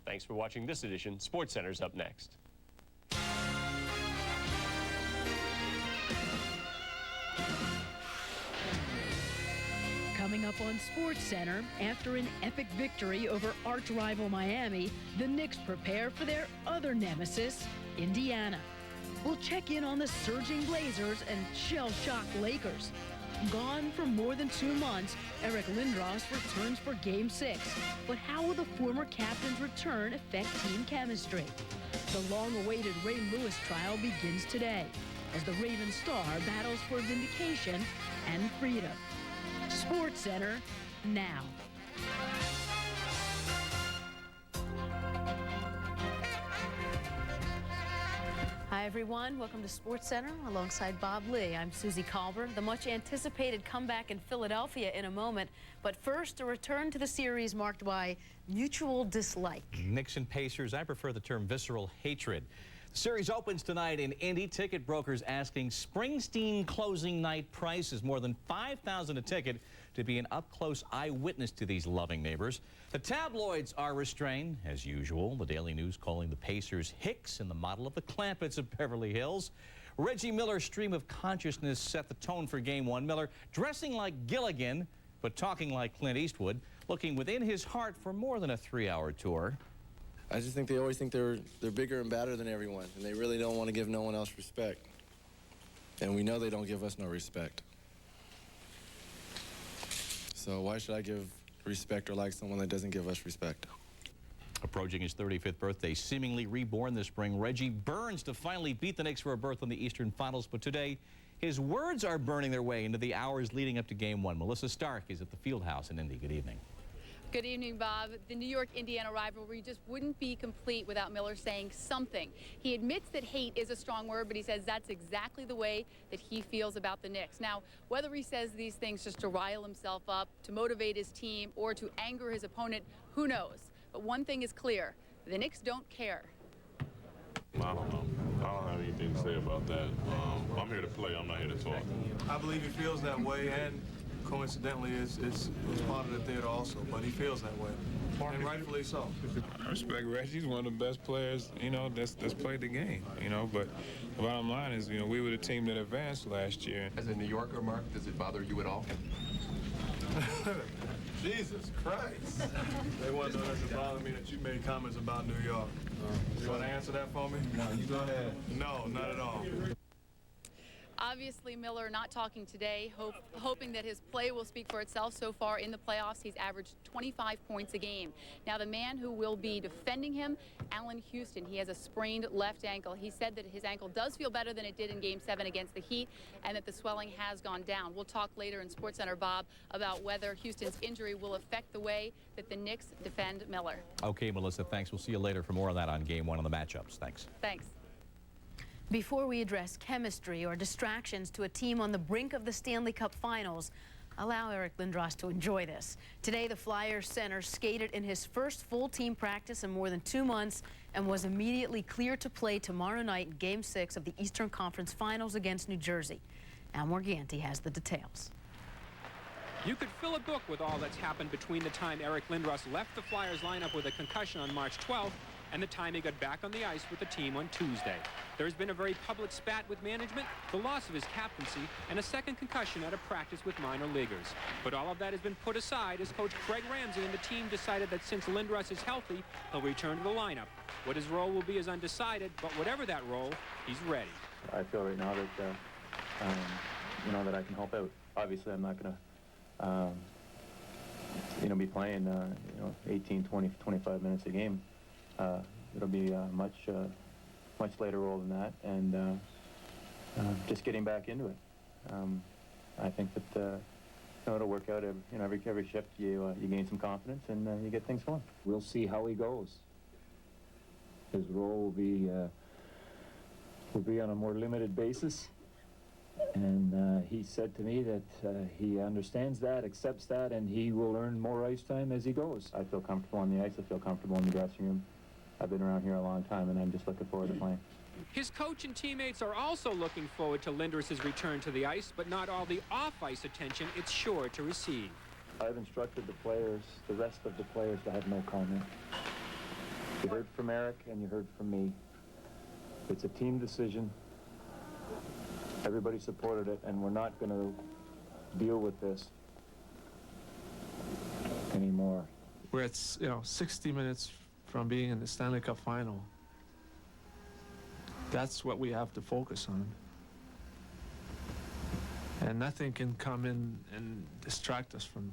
Thanks for watching this edition. SportsCenter's up next. Coming up on SportsCenter, after an epic victory over arch-rival Miami, the Knicks prepare for their other nemesis, Indiana. We'll check in on the surging Blazers and shell-shocked Lakers. Gone for more than 2 months, Eric Lindros returns for Game 6. But how will the former captain's return affect team chemistry? The long-awaited Ray Lewis trial begins today as the Raven star battles for vindication and freedom. SportsCenter now. Hi, everyone. Welcome to SportsCenter alongside Bob Lee. I'm Suzy Kolber. The much-anticipated comeback in Philadelphia in a moment. But first, a return to the series marked by mutual dislike. Knicks and Pacers, I prefer the term visceral hatred. The series opens tonight in Indy. Ticket brokers asking Springsteen closing night prices more than $5,000 a ticket to be an up-close eyewitness to these loving neighbors. The tabloids are restrained, as usual. The Daily News calling the Pacers Hicks and the model of the Clampetts of Beverly Hills. Reggie Miller's stream of consciousness set the tone for Game 1. Miller dressing like Gilligan, but talking like Clint Eastwood, looking within his heart for more than a 3-hour tour. I just think they always think they're bigger and badder than everyone, and they really don't want to give no one else respect. And we know they don't give us no respect. So why should I give respect or like someone that doesn't give us respect? Approaching his 35th birthday, seemingly reborn this spring, Reggie burns to finally beat the Knicks for a berth in the Eastern Finals. But today, his words are burning their way into the hours leading up to Game 1. Melissa Stark is at the Fieldhouse in Indy. Good evening. Good evening, Bob. The New York-Indiana rivalry just wouldn't be complete without Miller saying something. He admits that hate is a strong word, but he says that's exactly the way that he feels about the Knicks. Now, whether he says these things just to rile himself up, to motivate his team, or to anger his opponent, who knows? But one thing is clear, the Knicks don't care. I don't know. I don't have anything to say about that. I'm here to play. I'm not here to talk. I believe he feels that way, and coincidentally, it's part of the theater also, but he feels that way, and rightfully so. I respect Reggie. He's one of the best players, you know, that's played the game, you know. But the bottom line is, you know, we were the team that advanced last year. As a New Yorker, Mark, does it bother you at all? Jesus Christ. They want to know that it bothers me that you made comments about New York. You want to answer that for me? No, you go ahead. No, not at all. Obviously, Miller not talking today, hoping that his play will speak for itself. So far in the playoffs, he's averaged 25 points a game. Now, the man who will be defending him, Allen Houston, he has a sprained left ankle. He said that his ankle does feel better than it did in Game 7 against the Heat, and that the swelling has gone down. We'll talk later in SportsCenter, Bob, about whether Houston's injury will affect the way that the Knicks defend Miller. Okay, Melissa, thanks. We'll see you later for more on that on Game 1 on the matchups. Thanks. Thanks. Before we address chemistry or distractions to a team on the brink of the Stanley Cup Finals, allow Eric Lindros to enjoy this. Today, the Flyers center skated in his first full team practice in more than 2 months and was immediately cleared to play tomorrow night in Game 6 of the Eastern Conference Finals against New Jersey. Al Morganti has the details. You could fill a book with all that's happened between the time Eric Lindros left the Flyers lineup with a concussion on March 12th and the time he got back on the ice with the team on Tuesday. There's been a very public spat with management, the loss of his captaincy, and a second concussion at a practice with minor leaguers. But all of that has been put aside as coach Craig Ramsey and the team decided that since Lindros is healthy, he'll return to the lineup. What his role will be is undecided, but whatever that role, he's ready. I feel right now that, you know, that I can help out. Obviously, I'm not going to, be playing, 18, 20, 25 minutes a game. It'll be a much later role than that, and just getting back into it. I think that it'll work out. Every shift you gain some confidence and you get things going. We'll see how he goes. His role will be on a more limited basis, and he said to me that he understands that, accepts that, and he will earn more ice time as he goes. I feel comfortable on the ice. I feel comfortable in the dressing room. I've been around here a long time, and I'm just looking forward to playing. His coach and teammates are also looking forward to Lindros' return to the ice, but not all the off-ice attention it's sure to receive. I've instructed the players, the rest of the players, to have no comment. You heard from Eric and you heard from me. It's a team decision. Everybody supported it, and we're not going to deal with this anymore. We're at 60 minutes from being in the Stanley Cup final. That's what we have to focus on. And nothing can come in and distract us from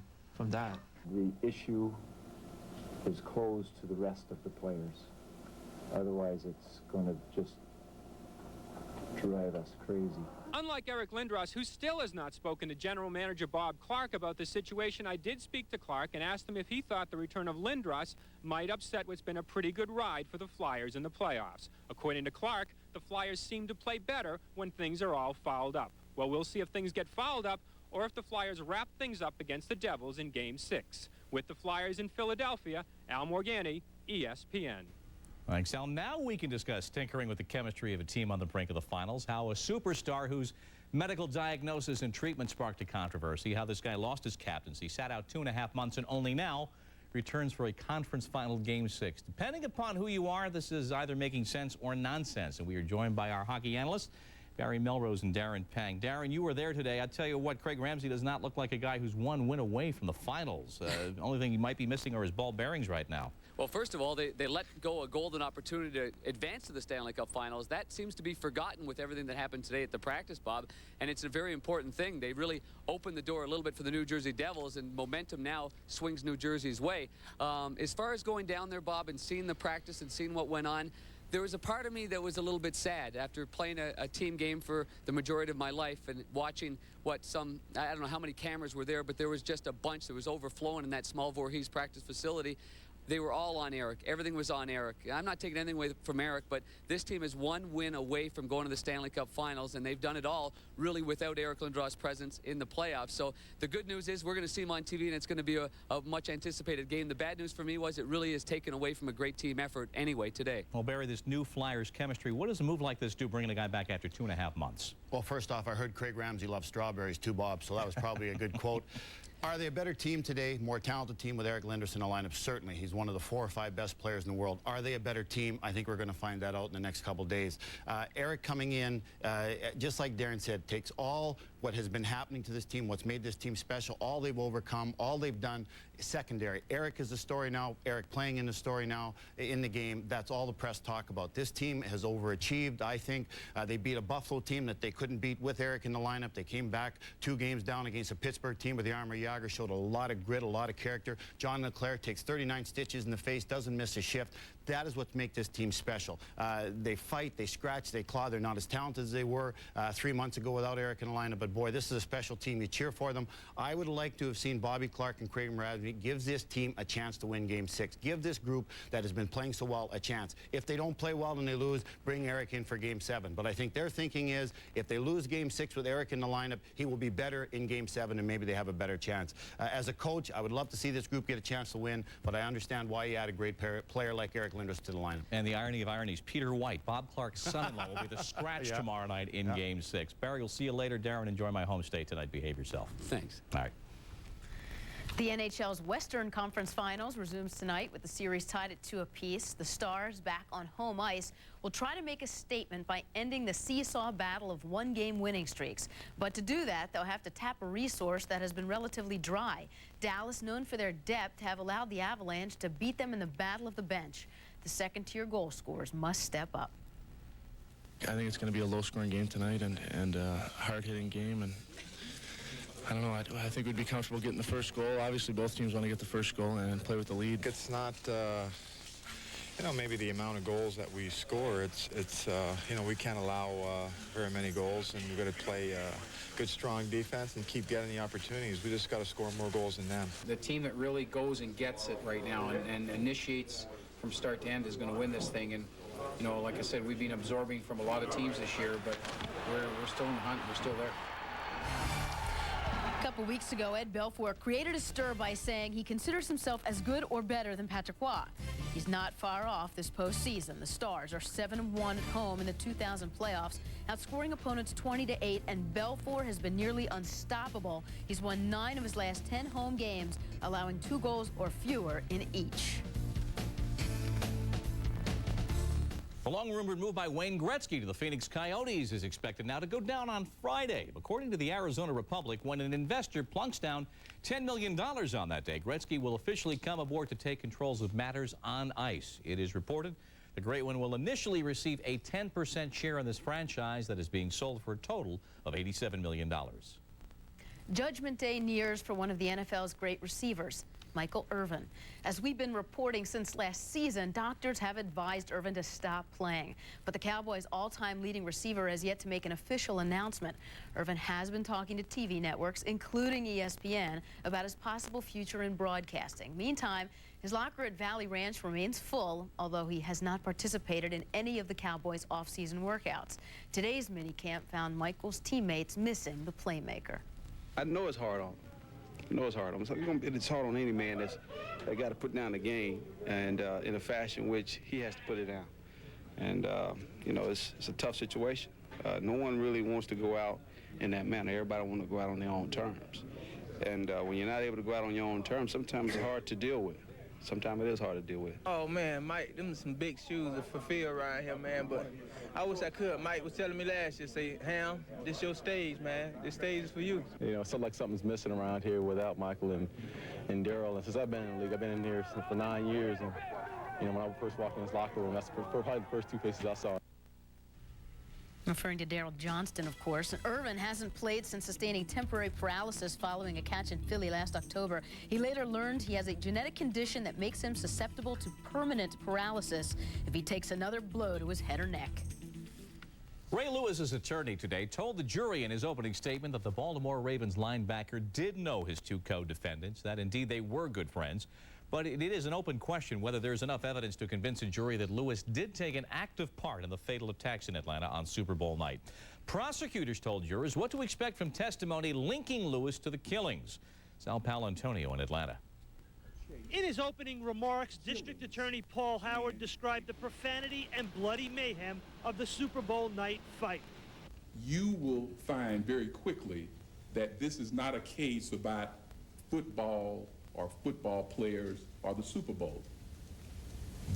that. The issue is closed to the rest of the players. Otherwise, it's going to just drive us crazy. Unlike Eric Lindros, who still has not spoken to General Manager Bob Clarke about the situation, I did speak to Clarke and asked him if he thought the return of Lindros might upset what's been a pretty good ride for the Flyers in the playoffs. According to Clarke, the Flyers seem to play better when things are all fouled up. Well, we'll see if things get fouled up or if the Flyers wrap things up against the Devils in Game 6. With the Flyers in Philadelphia, Al Morganti, ESPN. Thanks, Al. Now we can discuss tinkering with the chemistry of a team on the brink of the finals, how a superstar whose medical diagnosis and treatment sparked a controversy, how this guy lost his captaincy, sat out 2.5 months, and only now returns for a conference final Game 6. Depending upon who you are, this is either making sense or nonsense. And we are joined by our hockey analysts, Barry Melrose and Darren Pang. Darren, you were there today. I tell you what, Craig Ramsey does not look like a guy who's one win away from the finals. The only thing he might be missing are his ball bearings right now. Well, first of all, they let go a golden opportunity to advance to the Stanley Cup Finals. That seems to be forgotten with everything that happened today at the practice, Bob, and it's a very important thing. They really opened the door a little bit for the New Jersey Devils, and momentum now swings New Jersey's way. As far as going down there, Bob, and seeing the practice and seeing what went on, there was a part of me that was a little bit sad after playing a team game for the majority of my life and watching I don't know how many cameras were there, but there was just a bunch that was overflowing in that small Voorhees practice facility. They were all on Eric. Everything was on Eric. I'm not taking anything away from Eric, but this team is one win away from going to the Stanley Cup Finals, and they've done it all really without Eric Lindros' presence in the playoffs. So the good news is we're going to see him on TV, and it's going to be a much anticipated game. The bad news for me was it really is taken away from a great team effort anyway today. Well, Barry, this new Flyers chemistry, what does a move like this do, bringing a guy back after 2.5 months? Well, first off, I heard Craig Ramsey loves strawberries too, Bob, so that was probably a good quote. Are they a better team today, more talented team with Eric Lindros in the lineup? Certainly. He's one of the 4 or 5 best players in the world. Are they a better team? I think we're going to find that out in the next couple days. Eric coming in, just like Darren said, takes all what has been happening to this team, what's made this team special, all they've overcome, all they've done, secondary. Eric is the story now. Eric playing in the story now in the game. That's all the press talk about. This team has overachieved, I think. They beat a Buffalo team that they couldn't beat with Eric in the lineup. They came back 2 games down against a Pittsburgh team with the Armor Yager, showed a lot of grit, a lot of character. John Leclerc takes 39 stitches in the face, doesn't miss a shift. That is what makes this team special. They fight, they scratch, they claw. They're not as talented as they were 3 months ago without Eric in the lineup, but boy, this is a special team. You cheer for them. I would like to have seen Bobby Clarke and Craig Ramsey give this team a chance to win Game 6. Give this group that has been playing so well a chance. If they don't play well and they lose, bring Eric in for Game 7. But I think their thinking is if they lose Game 6 with Eric in the lineup, he will be better in Game 7 and maybe they have a better chance. As a coach, I would love to see this group get a chance to win, but I understand why you add a great player like Eric Lindros to the lineup. And the irony of ironies, Peter White, Bob Clarke's son-in-law, will be the scratch tomorrow night in Game 6. Barry, we'll see you later. Darren, enjoy my home state tonight. Behave yourself. Thanks. All right. The NHL's Western Conference Finals resumes tonight with the series tied at 2 apiece. The Stars, back on home ice, will try to make a statement by ending the seesaw battle of one-game winning streaks. But to do that, they'll have to tap a resource that has been relatively dry. Dallas, known for their depth, have allowed the Avalanche to beat them in the battle of the bench. The second-tier goal scorers must step up. I think it's going to be a low-scoring game tonight and a hard-hitting game. And I don't know, I think we'd be comfortable getting the first goal. Obviously, both teams want to get the first goal and play with the lead. It's not, you know, maybe the amount of goals that we score. It's you know, we can't allow very many goals, and we've got to play good, strong defense and keep getting the opportunities. We just got to score more goals than them. The team that really goes and gets it right now and initiates from start to end is going to win this thing. And, you know, like I said, we've been absorbing from a lot of teams this year, but we're still in the hunt. We're still there. A couple weeks ago, Ed Belfour created a stir by saying he considers himself as good or better than Patrick Roy. He's not far off this postseason. The Stars are 7-1 at home in the 2000 playoffs, outscoring opponents 20-8, and Belfour has been nearly unstoppable. He's won 9 of his last 10 home games, allowing 2 goals or fewer in each. The long-rumored move by Wayne Gretzky to the Phoenix Coyotes is expected now to go down on Friday. According to the Arizona Republic, when an investor plunks down $10 million on that day, Gretzky will officially come aboard to take controls of matters on ice. It is reported the Great One will initially receive a 10% share in this franchise that is being sold for a total of $87 million. Judgment Day nears for one of the NFL's great receivers, Michael Irvin. As we've been reporting since last season, doctors have advised Irvin to stop playing. But the Cowboys' all-time leading receiver has yet to make an official announcement. Irvin has been talking to TV networks, including ESPN, about his possible future in broadcasting. Meantime, his locker at Valley Ranch remains full, although he has not participated in any of the Cowboys' off-season workouts. Today's minicamp found Michael's teammates missing the playmaker. I know it's hard on him. I know it's hard on him. It's hard on any man that got to put down the game, and in a fashion which he has to put it down. And, you know, it's a tough situation. No one really wants to go out in that manner. Everybody wants to go out on their own terms. And when you're not able to go out on your own terms, sometimes it's hard to deal with. Sometimes it is hard to deal with. Oh, man, Mike, them some big shoes to fulfill around here, man, but I wish I could. Mike was telling me last year, say, Ham, this your stage, man. This stage is for you. You know, it's like something's missing around here without Michael and Daryl. And since I've been in the league, I've been in here for 9 years. And, you know, when I first walked in this locker room, that's probably the first two faces I saw. Referring to Daryl Johnston, of course. Irvin hasn't played since sustaining temporary paralysis following a catch in Philly last October. He later learned he has a genetic condition that makes him susceptible to permanent paralysis if he takes another blow to his head or neck. Ray Lewis's attorney today told the jury in his opening statement that the Baltimore Ravens linebacker did know his two co-defendants, that indeed they were good friends. But it is an open question whether there's enough evidence to convince a jury that Lewis did take an active part in the fatal attacks in Atlanta on Super Bowl night. Prosecutors told jurors what to expect from testimony linking Lewis to the killings. Sal Paolantonio in Atlanta. In his opening remarks, District Attorney Paul Howard described the profanity and bloody mayhem of the Super Bowl night fight. You will find very quickly that this is not a case about football or football players or the Super Bowl.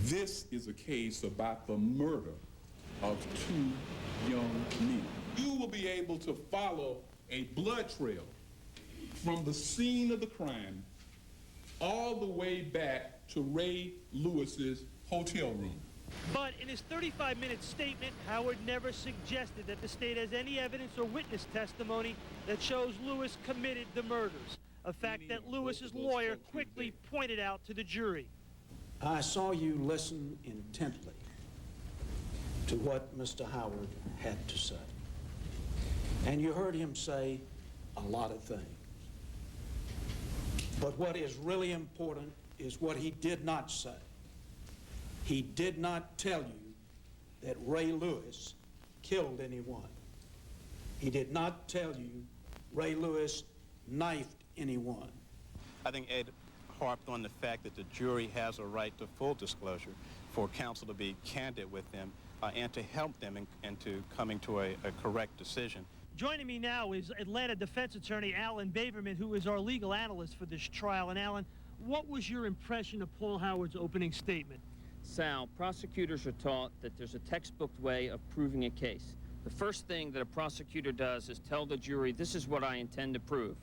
This is a case about the murder of two young men. You will be able to follow a blood trail from the scene of the crime all the way back to Ray Lewis's hotel room. But in his 35-minute statement, Howard never suggested that the state has any evidence or witness testimony that shows Lewis committed the murders, a fact that Lewis's lawyer quickly pointed out to the jury. I saw you listen intently to what Mr. Howard had to say. And you heard him say a lot of things. But what is really important is what he did not say. He did not tell you that Ray Lewis killed anyone. He did not tell you Ray Lewis knifed anyone. I think Ed harped on the fact that the jury has a right to full disclosure, for counsel to be candid with them and to help them into coming to a correct decision. Joining me now is Atlanta defense attorney Alan Baverman, who is our legal analyst for this trial. And Alan, what was your impression of Paul Howard's opening statement? Sal, prosecutors are taught that there's a textbook way of proving a case. The first thing that a prosecutor does is tell the jury, this is what I intend to prove.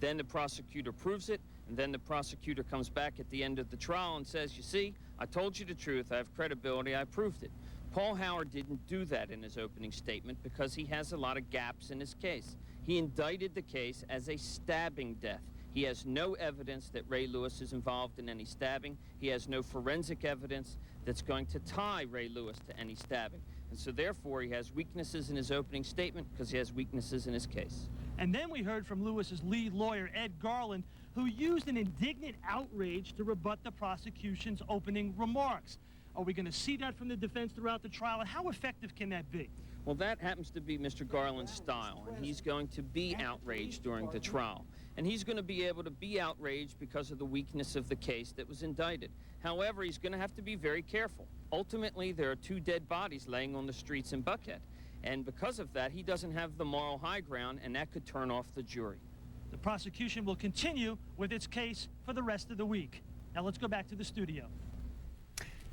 Then the prosecutor proves it, and then the prosecutor comes back at the end of the trial and says, you see, I told you the truth, I have credibility, I proved it. Paul Howard didn't do that in his opening statement because he has a lot of gaps in his case. He indicted the case as a stabbing death. He has no evidence that Ray Lewis is involved in any stabbing. He has no forensic evidence that's going to tie Ray Lewis to any stabbing. And so therefore he has weaknesses in his opening statement because he has weaknesses in his case. And then we heard from Lewis's lead lawyer, Ed Garland, who used an indignant outrage to rebut the prosecution's opening remarks. Are we going to see that from the defense throughout the trial, and how effective can that be? Well, that happens to be Mr. Garland's style, and he's going to be outraged during the trial. And he's going to be able to be outraged because of the weakness of the case that was indicted. However, he's going to have to be very careful. Ultimately, there are two dead bodies laying on the streets in Buckhead. And because of that, he doesn't have the moral high ground, and that could turn off the jury. The prosecution will continue with its case for the rest of the week. Now let's go back to the studio.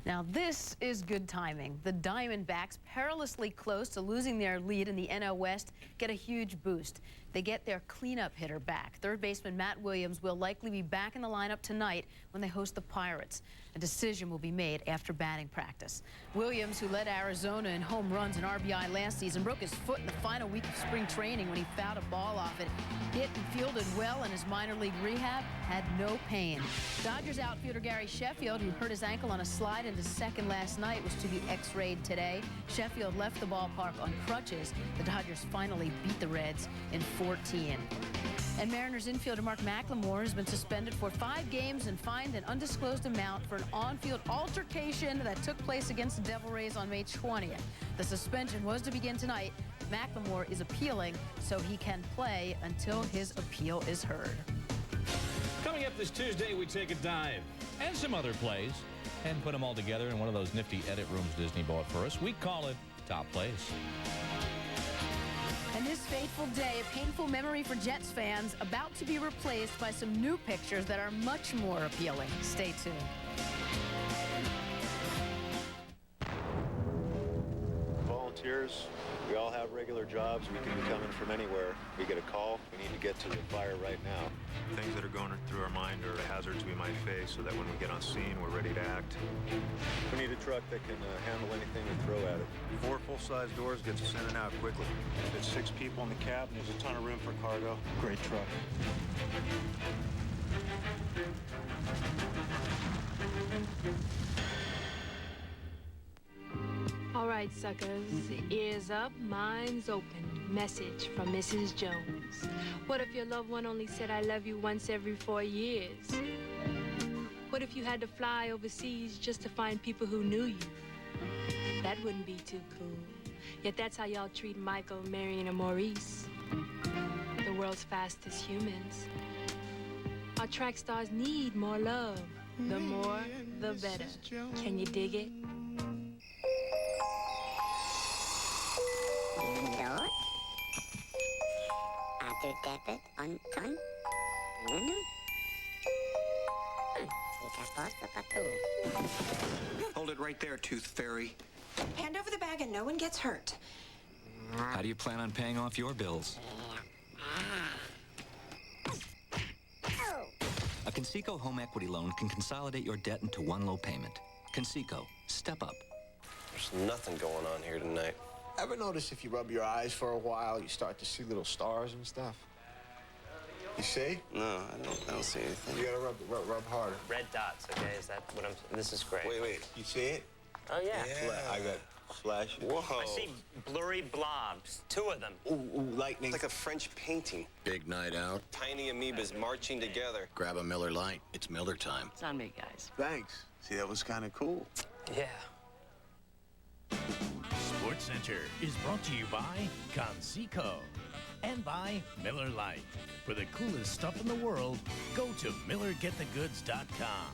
Now this is good timing. The Diamondbacks, perilously close to losing their lead in the NL West, get a huge boost. They get their cleanup hitter back. Third baseman Matt Williams will likely be back in the lineup tonight when they host the Pirates. A decision will be made after batting practice. Williams, who led Arizona in home runs and RBI last season, broke his foot in the final week of spring training when he fouled a ball off it. Hit and fielded well in his minor league rehab, had no pain. Dodgers outfielder Gary Sheffield, who hurt his ankle on a slide into second last night, was to be x-rayed today. Sheffield left the ballpark on crutches. The Dodgers finally beat the Reds in 14. And Mariners infielder Mark McLemore has been suspended for 5 games and fined an undisclosed amount for an on-field altercation that took place against the Devil Rays on May 20th. The suspension was to begin tonight. McLemore is appealing, so he can play until his appeal is heard. Coming up this Tuesday, we take a dive and some other plays and put them all together in one of those nifty edit rooms Disney bought for us. We call it Top Plays. And this fateful day, a painful memory for Jets fans, about to be replaced by some new pictures that are much more appealing. Stay tuned. Volunteers, we all have regular jobs. We can be coming from anywhere. We get a call, we need to get to the fire right now. Things that are going through our mind are hazards we might face so that when we get on scene, we're ready to act. We need a truck that can handle anything we throw at it. 4 full-size doors gets us in and out quickly. There's 6 people in the cab, and there's a ton of room for cargo. Great truck. All right, suckers, ears up, minds open. Message from Mrs. Jones. What if your loved one only said I love you once every 4 years? What if you had to fly overseas just to find people who knew you? That wouldn't be too cool. Yet that's how y'all treat Michael, Marion, and Maurice, the world's fastest humans. Our track stars need more love. The more, the better. Can you dig it? Lindros, ada dapat onton? Kita pos sepatu. Hold it right there, Tooth Fairy. Hand over the bag and no one gets hurt. How do you plan on paying off your bills? A Conseco home equity loan can consolidate your debt into one low payment. Conseco, step up. There's nothing going on here tonight. Ever notice if you rub your eyes for a while, you start to see little stars and stuff? You see? No, I don't see anything. You gotta rub harder. Red dots, okay? Is that what I'm... This is great. Wait. You see it? Oh, yeah. I got flash. Whoa. I see blurry blobs. 2 of them. Ooh, lightning. It's like a French painting. Big night out. Tiny amoebas marching together. Grab a Miller Lite. It's Miller time. It's on me, guys. Thanks. See, that was kind of cool. Yeah. SportsCenter is brought to you by Conseco and by Miller Lite. For the coolest stuff in the world, go to MillerGetTheGoods.com.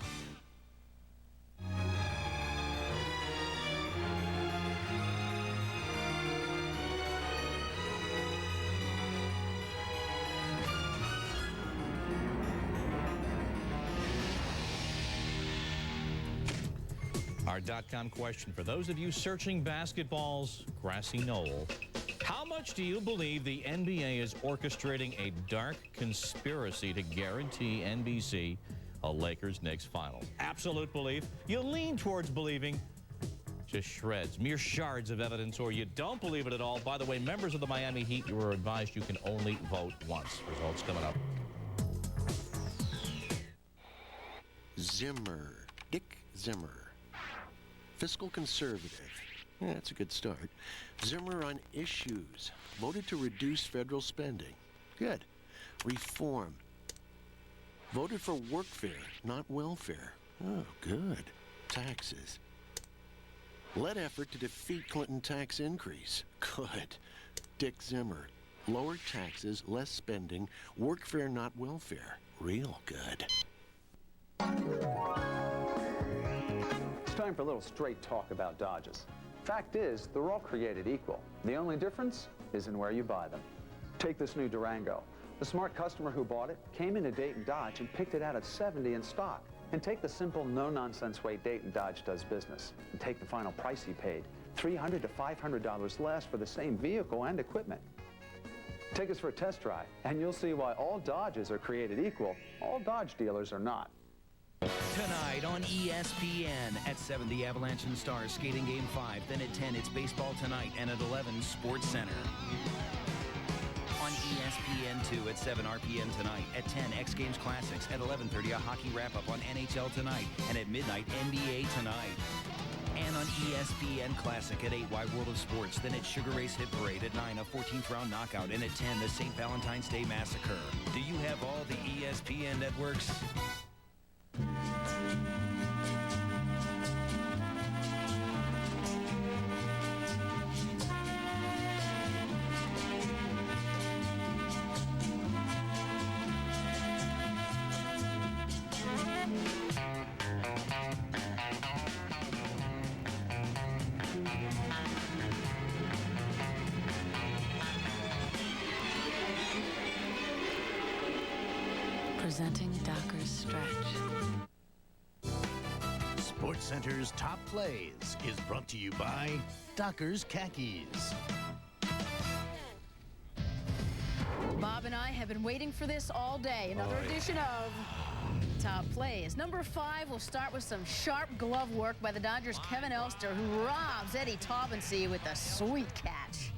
Our .com question for those of you searching basketball's grassy knoll. How much do you believe the NBA is orchestrating a dark conspiracy to guarantee NBC a Lakers-Knicks final? Absolute belief. You lean towards believing. Just shreds, mere shards of evidence, or you don't believe it at all. By the way, members of the Miami Heat, you were advised you can only vote once. Results coming up. Zimmer. Dick Zimmer. Fiscal conservative. Yeah, that's a good start. Zimmer on issues. Voted to reduce federal spending. Good. Reform. Voted for workfare, not welfare. Oh, good. Taxes. Led effort to defeat Clinton tax increase. Good. Dick Zimmer. Lower taxes, less spending, workfare, not welfare. Real good. It's time for a little straight talk about Dodges. Fact is, they're all created equal. The only difference is in where you buy them. Take this new Durango. The smart customer who bought it came into Dayton Dodge and picked it out at 70 in stock. And take the simple, no-nonsense way Dayton Dodge does business. And take the final price he paid, $300 to $500 less for the same vehicle and equipment. Take us for a test drive, and you'll see why all Dodges are created equal. All Dodge dealers are not. Tonight on ESPN at 7, the Avalanche and Stars skating Game 5. Then at 10, it's Baseball Tonight, and at 11, SportsCenter. On ESPN2 at 7 RPM tonight. At 10, X Games Classics. At 11:30, a hockey wrap-up on NHL Tonight. And at midnight, NBA Tonight. And on ESPN Classic at 8, Wide World of Sports. Then at Sugar Race Hit Parade at 9, a 14th round knockout. And at 10, the St. Valentine's Day Massacre. Do you have all the ESPN networks? Presenting Docker's Stretch. SportsCenter's Top Plays is brought to you by Docker's Khakis. Bob and I have been waiting for this all day. Another edition of Top Plays. Number 5, we'll start with some sharp glove work by the Dodgers' Kevin Elster, who robs Eddie Taubensee with a sweet catch.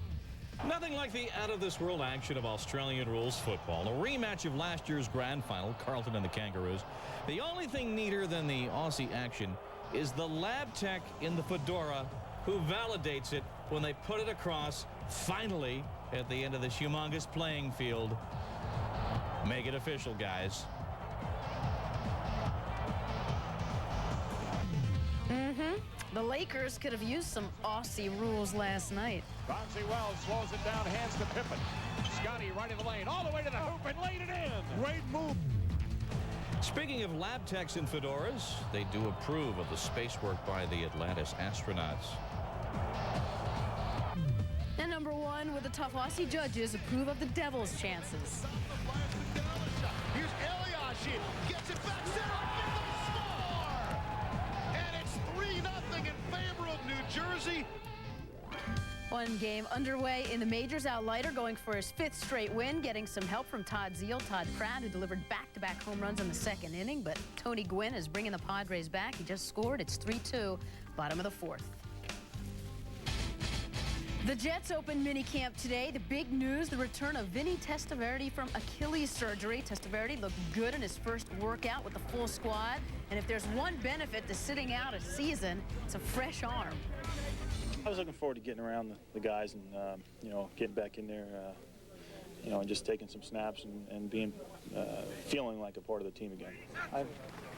Nothing like the out-of-this-world action of Australian rules football. A rematch of last year's grand final, Carlton and the Kangaroos. The only thing neater than the Aussie action is the lab tech in the fedora who validates it when they put it across, finally, at the end of this humongous playing field. Make it official, guys. The Lakers could have used some Aussie rules last night. Bonzi Wells slows it down, hands to Pippen. Scotty right in the lane, all the way to the hoop and laid it in. Great move. Speaking of lab techs and fedoras, they do approve of the space work by the Atlantis astronauts. And number 1, with the tough Aussie judges, approve of the Devils' chances. Here's Eliashib, gets it back center, score! And it's 3-0 in favor of New Jersey. One game underway in the majors. Al Leiter going for his 5th straight win, getting some help from Todd Zeal. Todd Pratt, who delivered back-to-back home runs in the 2nd inning, but Tony Gwynn is bringing the Padres back. He just scored. It's 3-2, bottom of the 4th. The Jets open minicamp today. The big news, the return of Vinny Testaverde from Achilles surgery. Testaverde looked good in his first workout with the full squad. And if there's one benefit to sitting out a season, it's a fresh arm. I was looking forward to getting around the guys and, you know, getting back in there, you know, and just taking some snaps and being, feeling like a part of the team again. I've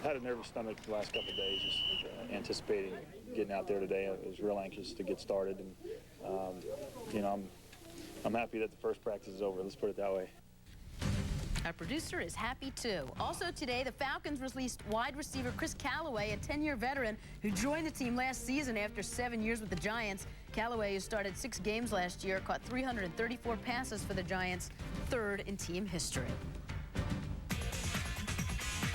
had a nervous stomach the last couple of days, just anticipating getting out there today. I was real anxious to get started, and, you know, I'm happy that the first practice is over. Let's put it that way. Our producer is happy too. Also today, the Falcons released wide receiver Chris Callaway, a 10-year veteran who joined the team last season after 7 years with the Giants. Callaway, who started 6 games last year, caught 334 passes for the Giants, 3rd in team history.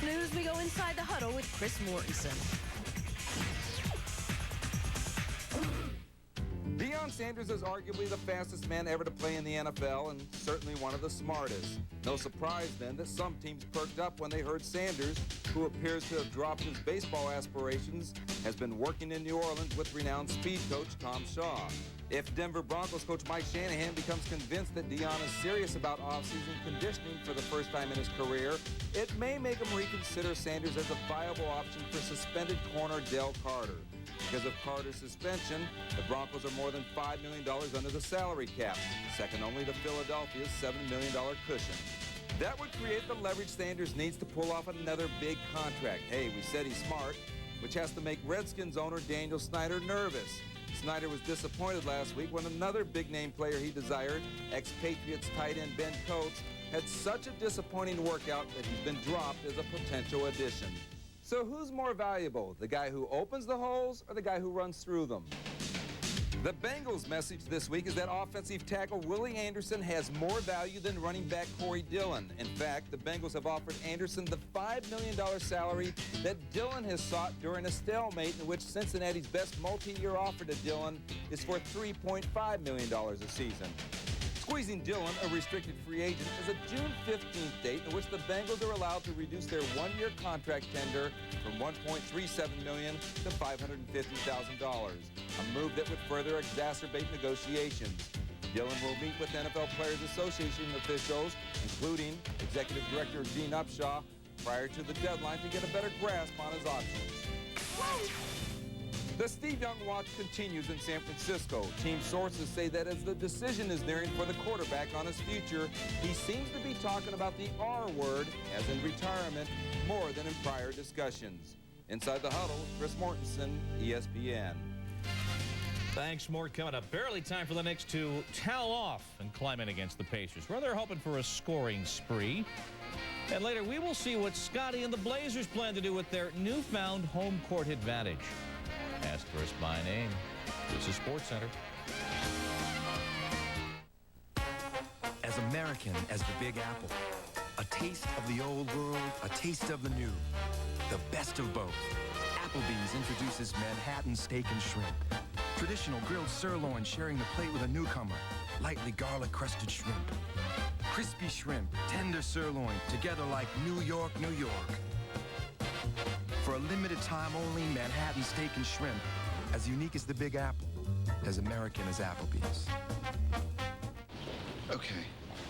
News, we go inside the huddle with Chris Mortensen. Deion Sanders is arguably the fastest man ever to play in the NFL and certainly one of the smartest. No surprise then that some teams perked up when they heard Sanders, who appears to have dropped his baseball aspirations, has been working in New Orleans with renowned speed coach Tom Shaw. If Denver Broncos coach Mike Shanahan becomes convinced that Deion is serious about offseason conditioning for the first time in his career, it may make him reconsider Sanders as a viable option for suspended corner Del Carter. Because of Carter's suspension, the Broncos are more than $5 million under the salary cap, second only to Philadelphia's $7 million cushion. That would create the leverage Sanders needs to pull off another big contract. Hey, we said he's smart, which has to make Redskins owner Daniel Snyder nervous. Snyder was disappointed last week when another big-name player he desired, ex-Patriots tight end Ben Coates, had such a disappointing workout that he's been dropped as a potential addition. So who's more valuable, the guy who opens the holes or the guy who runs through them? The Bengals' message this week is that offensive tackle Willie Anderson has more value than running back Corey Dillon. In fact, the Bengals have offered Anderson the $5 million salary that Dillon has sought during a stalemate in which Cincinnati's best multi-year offer to Dillon is for $3.5 million a season. Squeezing Dillon, a restricted free agent, is a June 15th date in which the Bengals are allowed to reduce their one-year contract tender from $1.37 million to $550,000, a move that would further exacerbate negotiations. Dillon will meet with NFL Players Association officials, including Executive Director Gene Upshaw, prior to the deadline to get a better grasp on his options. The Steve Young watch continues in San Francisco. Team sources say that as the decision is nearing for the quarterback on his future, he seems to be talking about the R word, as in retirement, more than in prior discussions. Inside the Huddle, Chris Mortensen, ESPN. Thanks, Mort. Coming up, barely time for the Knicks to towel off and climb in against the Pacers, where they're hoping for a scoring spree. And later, we will see what Scotty and the Blazers plan to do with their newfound home court advantage. Ask for us by name. This is SportsCenter. As American as the Big Apple. A taste of the old world, a taste of the new. The best of both. Applebee's introduces Manhattan steak and shrimp. Traditional grilled sirloin sharing the plate with a newcomer. Lightly garlic-crusted shrimp. Crispy shrimp, tender sirloin, together like New York, New York. For a limited time only, Manhattan steak and shrimp. As unique as the Big Apple. As American as Applebee's. Okay,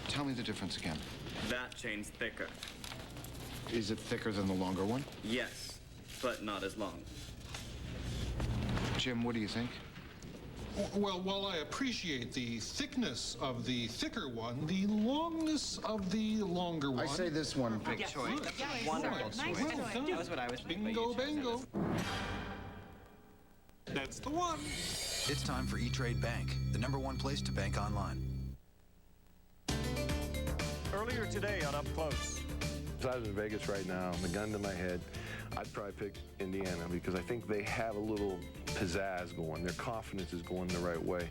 tell me the difference again. That chain's thicker. Is it thicker than the longer one? Yes, but not as long. Jim, what do you think? Well, while I appreciate the thickness of the thicker one, the longness of the longer one... I say this one. Big choice. Wonderful choice. That was what I was thinking. Bingo, bingo. That's the one. It's time for E-Trade Bank, the #1 place to bank online. Earlier today on Up Close. If I was in Vegas right now, the gun to my head, I'd probably pick Indiana because I think they have a little pizzazz going. Their confidence is going the right way.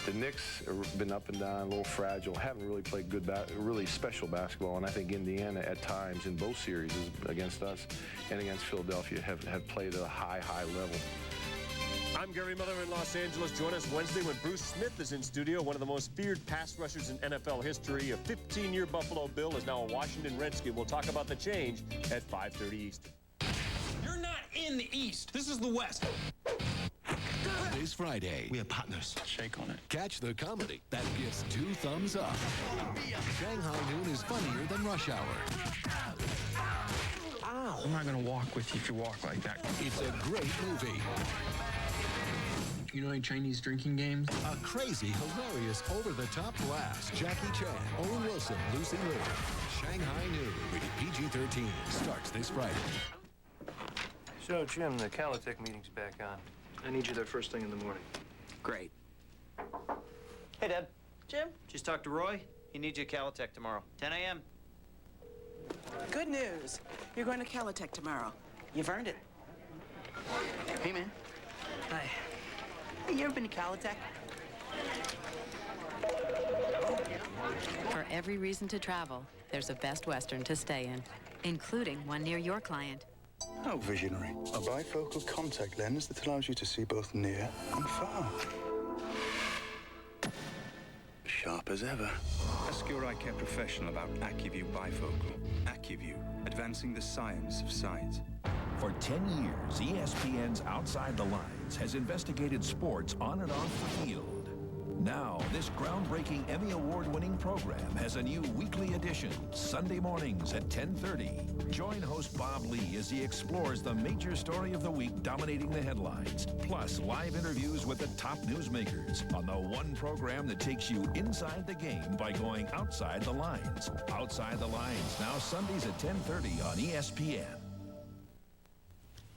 The Knicks have been up and down, a little fragile, haven't really played good, really special basketball, and I think Indiana at times in both series against us and against Philadelphia have played at a high level. I'm Gary Miller in Los Angeles. Join us Wednesday when Bruce Smith is in studio. One of the most feared pass rushers in NFL history. A 15-year Buffalo Bill is now a Washington Redskin. We'll talk about the change at 5:30 Eastern. You're not in the East. This is the West. This Friday, we are partners. Shake on it. catch the comedy that gets 2 thumbs up. Shanghai Noon is funnier than Rush Hour. Ow. I'm not going to walk with you if you walk like that. It's a great movie. You know any Chinese drinking games? A crazy, hilarious, over-the-top blast. Jackie Chan, Owen Wilson, Lucy Liu. Shanghai Noon, rated PG-13, starts this Friday. So, Jim, the Calitech meeting's back on. I need you there first thing in the morning. Great. Hey, Deb. Jim? Just talked to Roy. He needs you at Calitech tomorrow, 10 a.m. Good news. You're going to Calitech tomorrow. You've earned it. Hey, man. Hi. Hey, you ever been to Calitech? For every reason to travel, there's a Best Western to stay in, including one near your client. How visionary. A bifocal contact lens that allows you to see both near and far. Sharp as ever. Ask your eye care professional about AccuView Bifocal. AccuView, advancing the science of sight. For 10 years, ESPN's Outside the Lines has investigated sports on and off the field. Now, this groundbreaking Emmy Award-winning program has a new weekly edition, Sunday mornings at 10:30. Join host Bob Lee as he explores the major story of the week dominating the headlines, plus live interviews with the top newsmakers on the one program that takes you inside the game by going outside the lines. Outside the Lines, now Sundays at 10:30 on ESPN.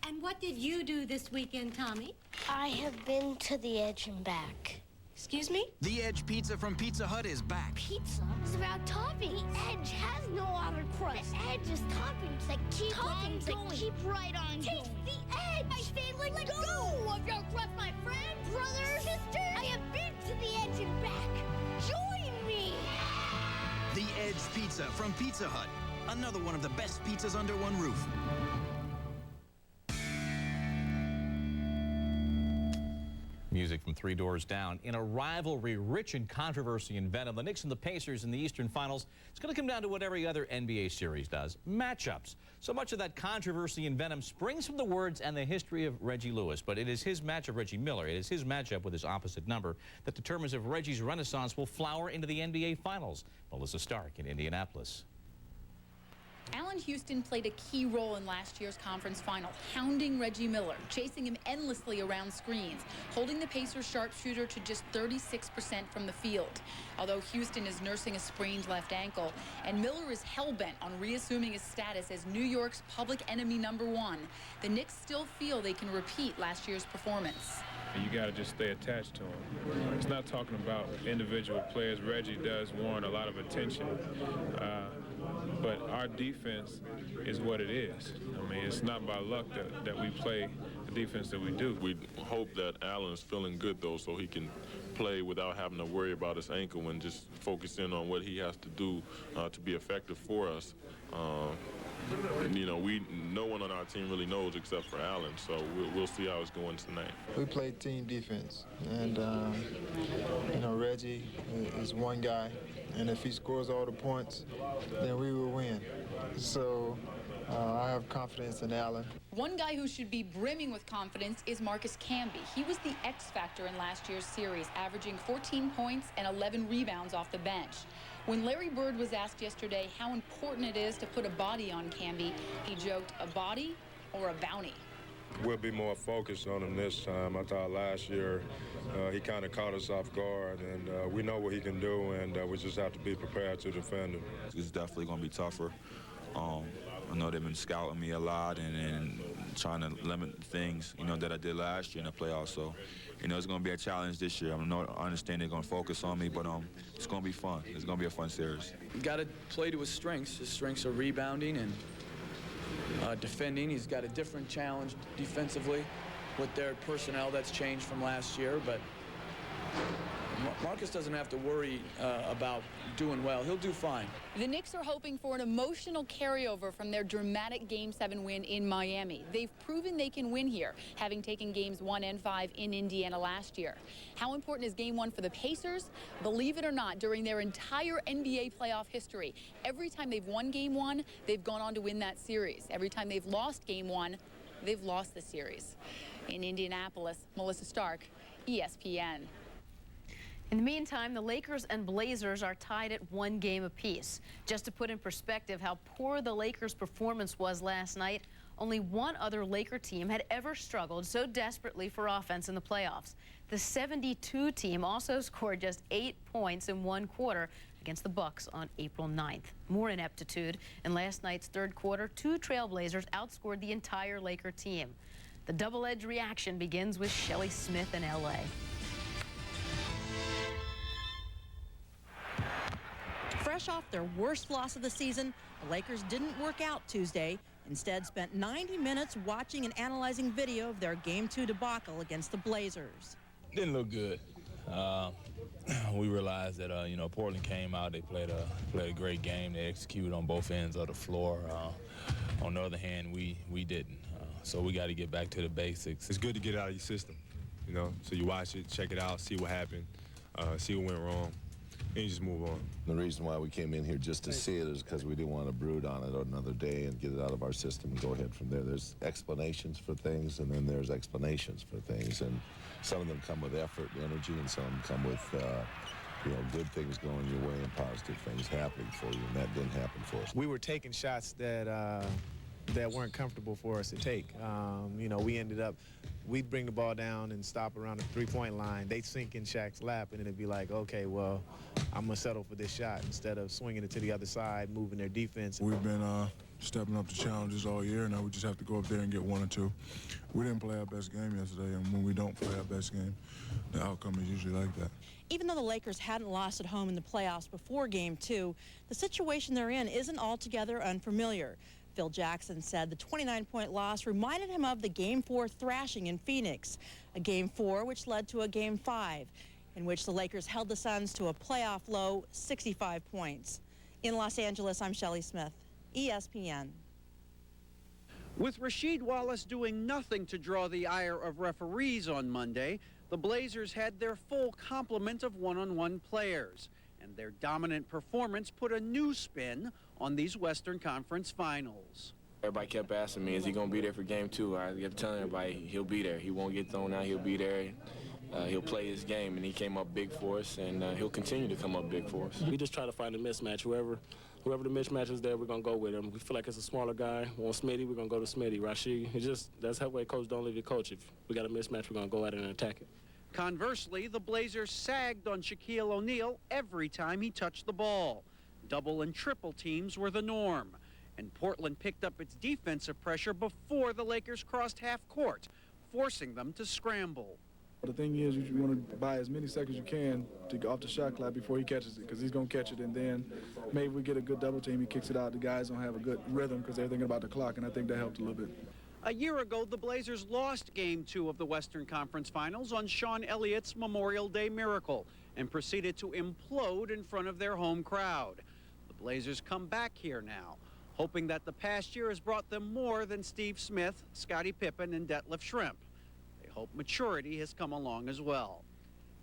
And what did you do this weekend, Tommy? I have been to the Edge and back. Excuse me? The Edge Pizza from Pizza Hut is back. Pizza is about toppings. The Edge has no outer crust. The Edge is toppings that keep on going. Keep right on going. Taste the Edge. I say let go of your crust, my friend, brother, sister. Cheese Pizza from Pizza Hut. Another one of the best pizzas under one roof. Music from Three Doors Down. In a rivalry rich in controversy and venom, the Knicks and the Pacers in the Eastern Finals, it's going to come down to what every other NBA series does, matchups. So much of that controversy and venom springs from the words and the history of Reggie Lewis, but it is his match of Reggie Miller. It is his matchup with his opposite number that determines if Reggie's renaissance will flower into the NBA Finals. Melissa Stark in Indianapolis. Allen Houston played a key role in last year's conference final, hounding Reggie Miller, chasing him endlessly around screens, holding the Pacers sharpshooter to just 36% from the field. Although Houston is nursing a sprained left ankle, and Miller is hell-bent on reassuming his status as New York's public enemy #1, the Knicks still feel they can repeat last year's performance. You got to just stay attached to him. It's not talking about individual players. Reggie does warrant a lot of attention. But our defense is what it is. I mean, it's not by luck that we play the defense that we do. We hope that Allen is feeling good, though, so he can play without having to worry about his ankle and just focus in on what he has to do to be effective for us. You know, no one on our team really knows except for Allen, so we'll see how it's going tonight. We play team defense, and you know, Reggie is one guy, and if he scores all the points, then we will win. So I have confidence in Allen. One guy who should be brimming with confidence is Marcus Camby. He was the X factor in last year's series, averaging 14 points and 11 rebounds off the bench. When Larry Bird was asked yesterday how important it is to put a body on Camby, he joked, a body or a bounty? We'll be more focused on him this time. I thought last year he kind of caught us off guard, and we know what he can do, and we just have to be prepared to defend him. It's definitely going to be tougher. I know they've been scouting me a lot and trying to limit things, you know, that I did last year in the playoffs. So, you know, it's going to be a challenge this year. I understand they're going to focus on me, but it's going to be fun. It's going to be a fun series. You got to play to his strengths. His strengths are rebounding and defending. He's got a different challenge defensively with their personnel that's changed from last year, but Marcus doesn't have to worry about doing well. He'll do fine. The Knicks are hoping for an emotional carryover from their dramatic Game 7 win in Miami. They've proven they can win here, having taken Games 1 and 5 in Indiana last year. How important is Game 1 for the Pacers? Believe it or not, during their entire NBA playoff history, every time they've won Game 1, they've gone on to win that series. Every time they've lost Game 1, they've lost the series. In Indianapolis, Melissa Stark, ESPN. In the meantime, the Lakers and Blazers are tied at 1 game apiece. Just to put in perspective how poor the Lakers' performance was last night, only one other Laker team had ever struggled so desperately for offense in the playoffs. The 72 team also scored just 8 points in 1 quarter against the Bucks on April 9th. More ineptitude. In last night's 3rd quarter, 2 Trailblazers outscored the entire Laker team. The double-edged reaction begins with Shelley Smith in L.A. Fresh off their worst loss of the season, the Lakers didn't work out Tuesday. Instead, spent 90 minutes watching and analyzing video of their Game 2 debacle against the Blazers. Didn't look good. We realized that, you know, Portland came out. They played a great game. They executed on both ends of the floor. On the other hand, we didn't. So we got to get back to the basics. It's good to get out of your system, you know, so you watch it, check it out, see what happened, see what went wrong. And you just move on. The reason why we came in here just to see it is because we didn't want to brood on it another day and get it out of our system and go ahead from there. There's explanations for things, and then there's explanations for things, and some of them come with effort, energy, and some of them come with, you know, good things going your way and positive things happening for you, and that didn't happen for us. We were taking shots that weren't comfortable for us to take. You know, we'd bring the ball down and stop around the three-point line. They'd sink in Shaq's lap, and then it'd be like, okay, well, I'm going to settle for this shot instead of swinging it to the other side, moving their defense. We've been stepping up to challenges all year. Now we just have to go up there and get 1 or 2. We didn't play our best game yesterday, and when we don't play our best game, the outcome is usually like that. Even though the Lakers hadn't lost at home in the playoffs before Game 2, the situation they're in isn't altogether unfamiliar. Phil Jackson said the 29-point loss reminded him of the Game 4 thrashing in Phoenix, a Game 4 which led to a Game 5, in which the Lakers held the Suns to a playoff low 65 points. In Los Angeles, I'm Shelley Smith, ESPN. With Rasheed Wallace doing nothing to draw the ire of referees on Monday, the Blazers had their full complement of one-on-one players, and their dominant performance put a new spin on these Western Conference finals. Everybody kept asking me, is he going to be there for game 2? I kept telling everybody he'll be there. He won't get thrown out. He'll be there. He'll play his game, and he came up big for us, and he'll continue to come up big for us. We just try to find a mismatch. Whoever the mismatch is there, we're going to go with him. We feel like it's a smaller guy. Want Smitty, we're going to go to Smitty. Rasheed, that's how way coach don't leave your coach. If we got a mismatch, we're going to go at it and attack it. Conversely, the Blazers sagged on Shaquille O'Neal every time he touched the ball. Double and triple teams were the norm, and Portland picked up its defensive pressure before the Lakers crossed half court, forcing them to scramble. The thing is, you want to buy as many seconds you can to get off the shot clock before he catches it, because he's going to catch it, and then maybe we get a good double team, he kicks it out. The guys don't have a good rhythm because they're thinking about the clock, and I think that helped a little bit. A year ago, the Blazers lost Game 2 of the Western Conference Finals on Sean Elliott's Memorial Day miracle and proceeded to implode in front of their home crowd. The Blazers come back here now, hoping that the past year has brought them more than Steve Smith, Scottie Pippen, and Detlef Schrempf. Hope maturity has come along as well.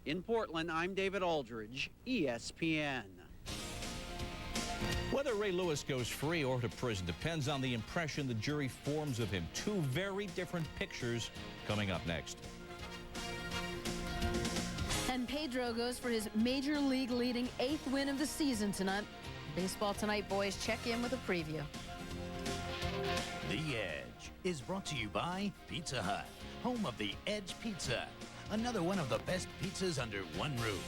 In Portland, I'm David Aldridge, ESPN. Whether Ray Lewis goes free or to prison depends on the impression the jury forms of him. Two very different pictures coming up next. And Pedro goes for his major league leading 8th win of the season tonight. Baseball Tonight boys check in with a preview. The Edge is brought to you by Pizza Hut, home of the Edge Pizza. Another one of the best pizzas under one roof.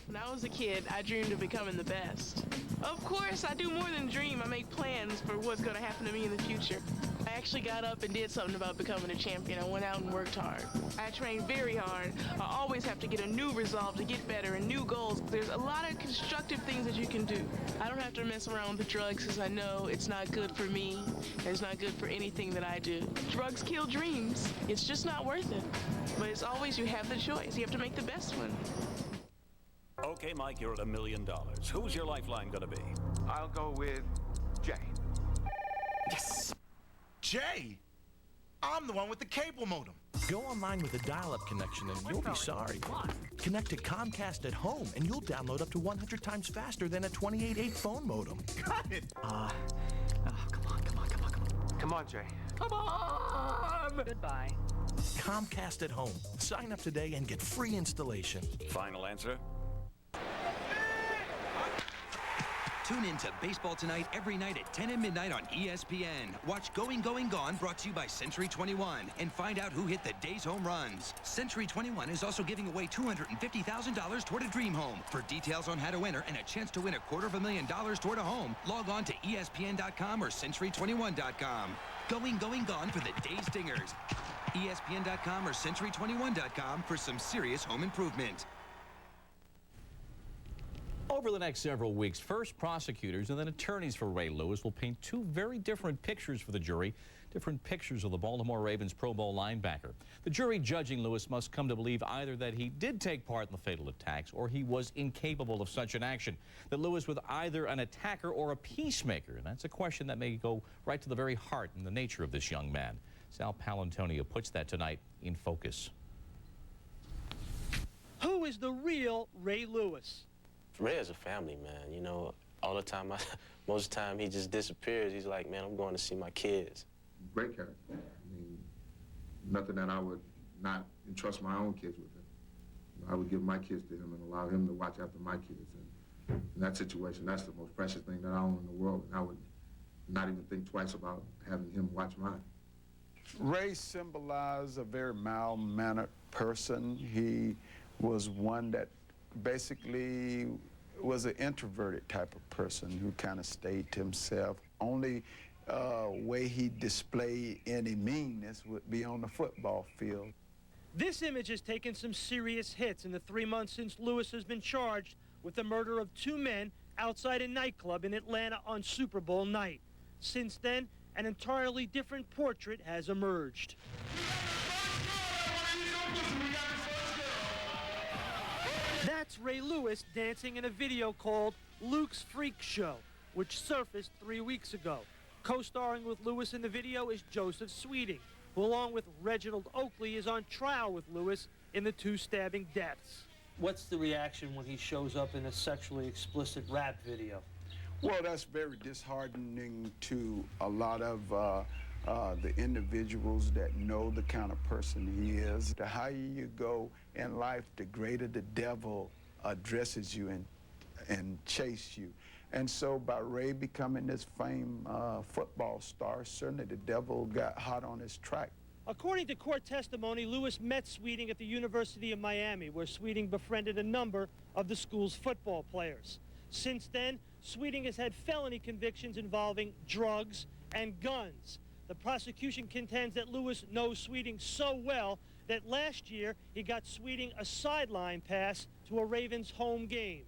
When I was a kid, I dreamed of becoming the best. Of course, I do more than dream. I make plans for what's going to happen to me in the future. I actually got up and did something about becoming a champion. I went out and worked hard. I trained very hard. I always have to get a new resolve to get better and new goals. There's a lot of constructive things that you can do. I don't have to mess around with the drugs because I know it's not good for me and it's not good for anything that I do. Drugs kill dreams. It's just not worth it. But it's always you have the choice. You have to make the best one. Okay, Mike, you're at $1 million. Who's your lifeline going to be? I'll go with Jay. Yes! Jay! I'm the one with the cable modem. Go online with a dial-up connection and you'll be sorry. Connect to Comcast at home and you'll download up to 100 times faster than a 28.8 phone modem. Got it! Come on, Jay. Come on! Goodbye. Comcast at home. Sign up today and get free installation. Final answer? Tune in to Baseball Tonight every night at 10 and midnight on ESPN. Watch Going, Going, Gone, brought to you by Century 21, and find out who hit the day's home runs. Century 21 is also giving away $250,000 toward a dream home. For details on how to enter and a chance to win $250,000 toward a home, log on to ESPN.com or Century21.com. Going, Going, Gone for the day's dingers. ESPN.com or Century21.com for some serious home improvement. Over the next several weeks, first prosecutors and then attorneys for Ray Lewis will paint two very different pictures for the jury, different pictures of the Baltimore Ravens Pro Bowl linebacker. The jury judging Lewis must come to believe either that he did take part in the fatal attacks or he was incapable of such an action, that Lewis was either an attacker or a peacemaker, and that's a question that may go right to the very heart and the nature of this young man. Sal Palantonio puts that tonight in focus. Who is the real Ray Lewis? Ray is a family man, you know. All the time, most of the time he just disappears. He's like, man, I'm going to see my kids. Great character. I mean, nothing that I would not entrust my own kids with him. I would give my kids to him and allow him to watch after my kids. And in that situation, that's the most precious thing that I own in the world. And I would not even think twice about having him watch mine. Ray symbolized a very mild-mannered person. He was one that basically was an introverted type of person who kind of stayed to himself. Only way he displayed any meanness would be on the football field. This image has taken some serious hits in the 3 months since Lewis has been charged with the murder of 2 men outside a nightclub in Atlanta on Super Bowl night. Since then, an entirely different portrait has emerged. That's Ray Lewis dancing in a video called Luke's Freak Show, which surfaced 3 weeks ago. Co-starring with Lewis in the video is Joseph Sweeting, who along with Reginald Oakley is on trial with Lewis in the 2 stabbing deaths. What's the reaction when he shows up in a sexually explicit rap video? Well, that's very disheartening to a lot of the individuals that know the kind of person he is. The higher you go in life, the greater the devil addresses you and chase you. And so by Ray becoming this famed football star, certainly the devil got hot on his track. According to court testimony, Lewis met Sweeting at the University of Miami, where Sweeting befriended a number of the school's football players. Since then, Sweeting has had felony convictions involving drugs and guns. The prosecution contends that Lewis knows Sweeting so well that last year he got Sweeting a sideline pass to a Ravens home game.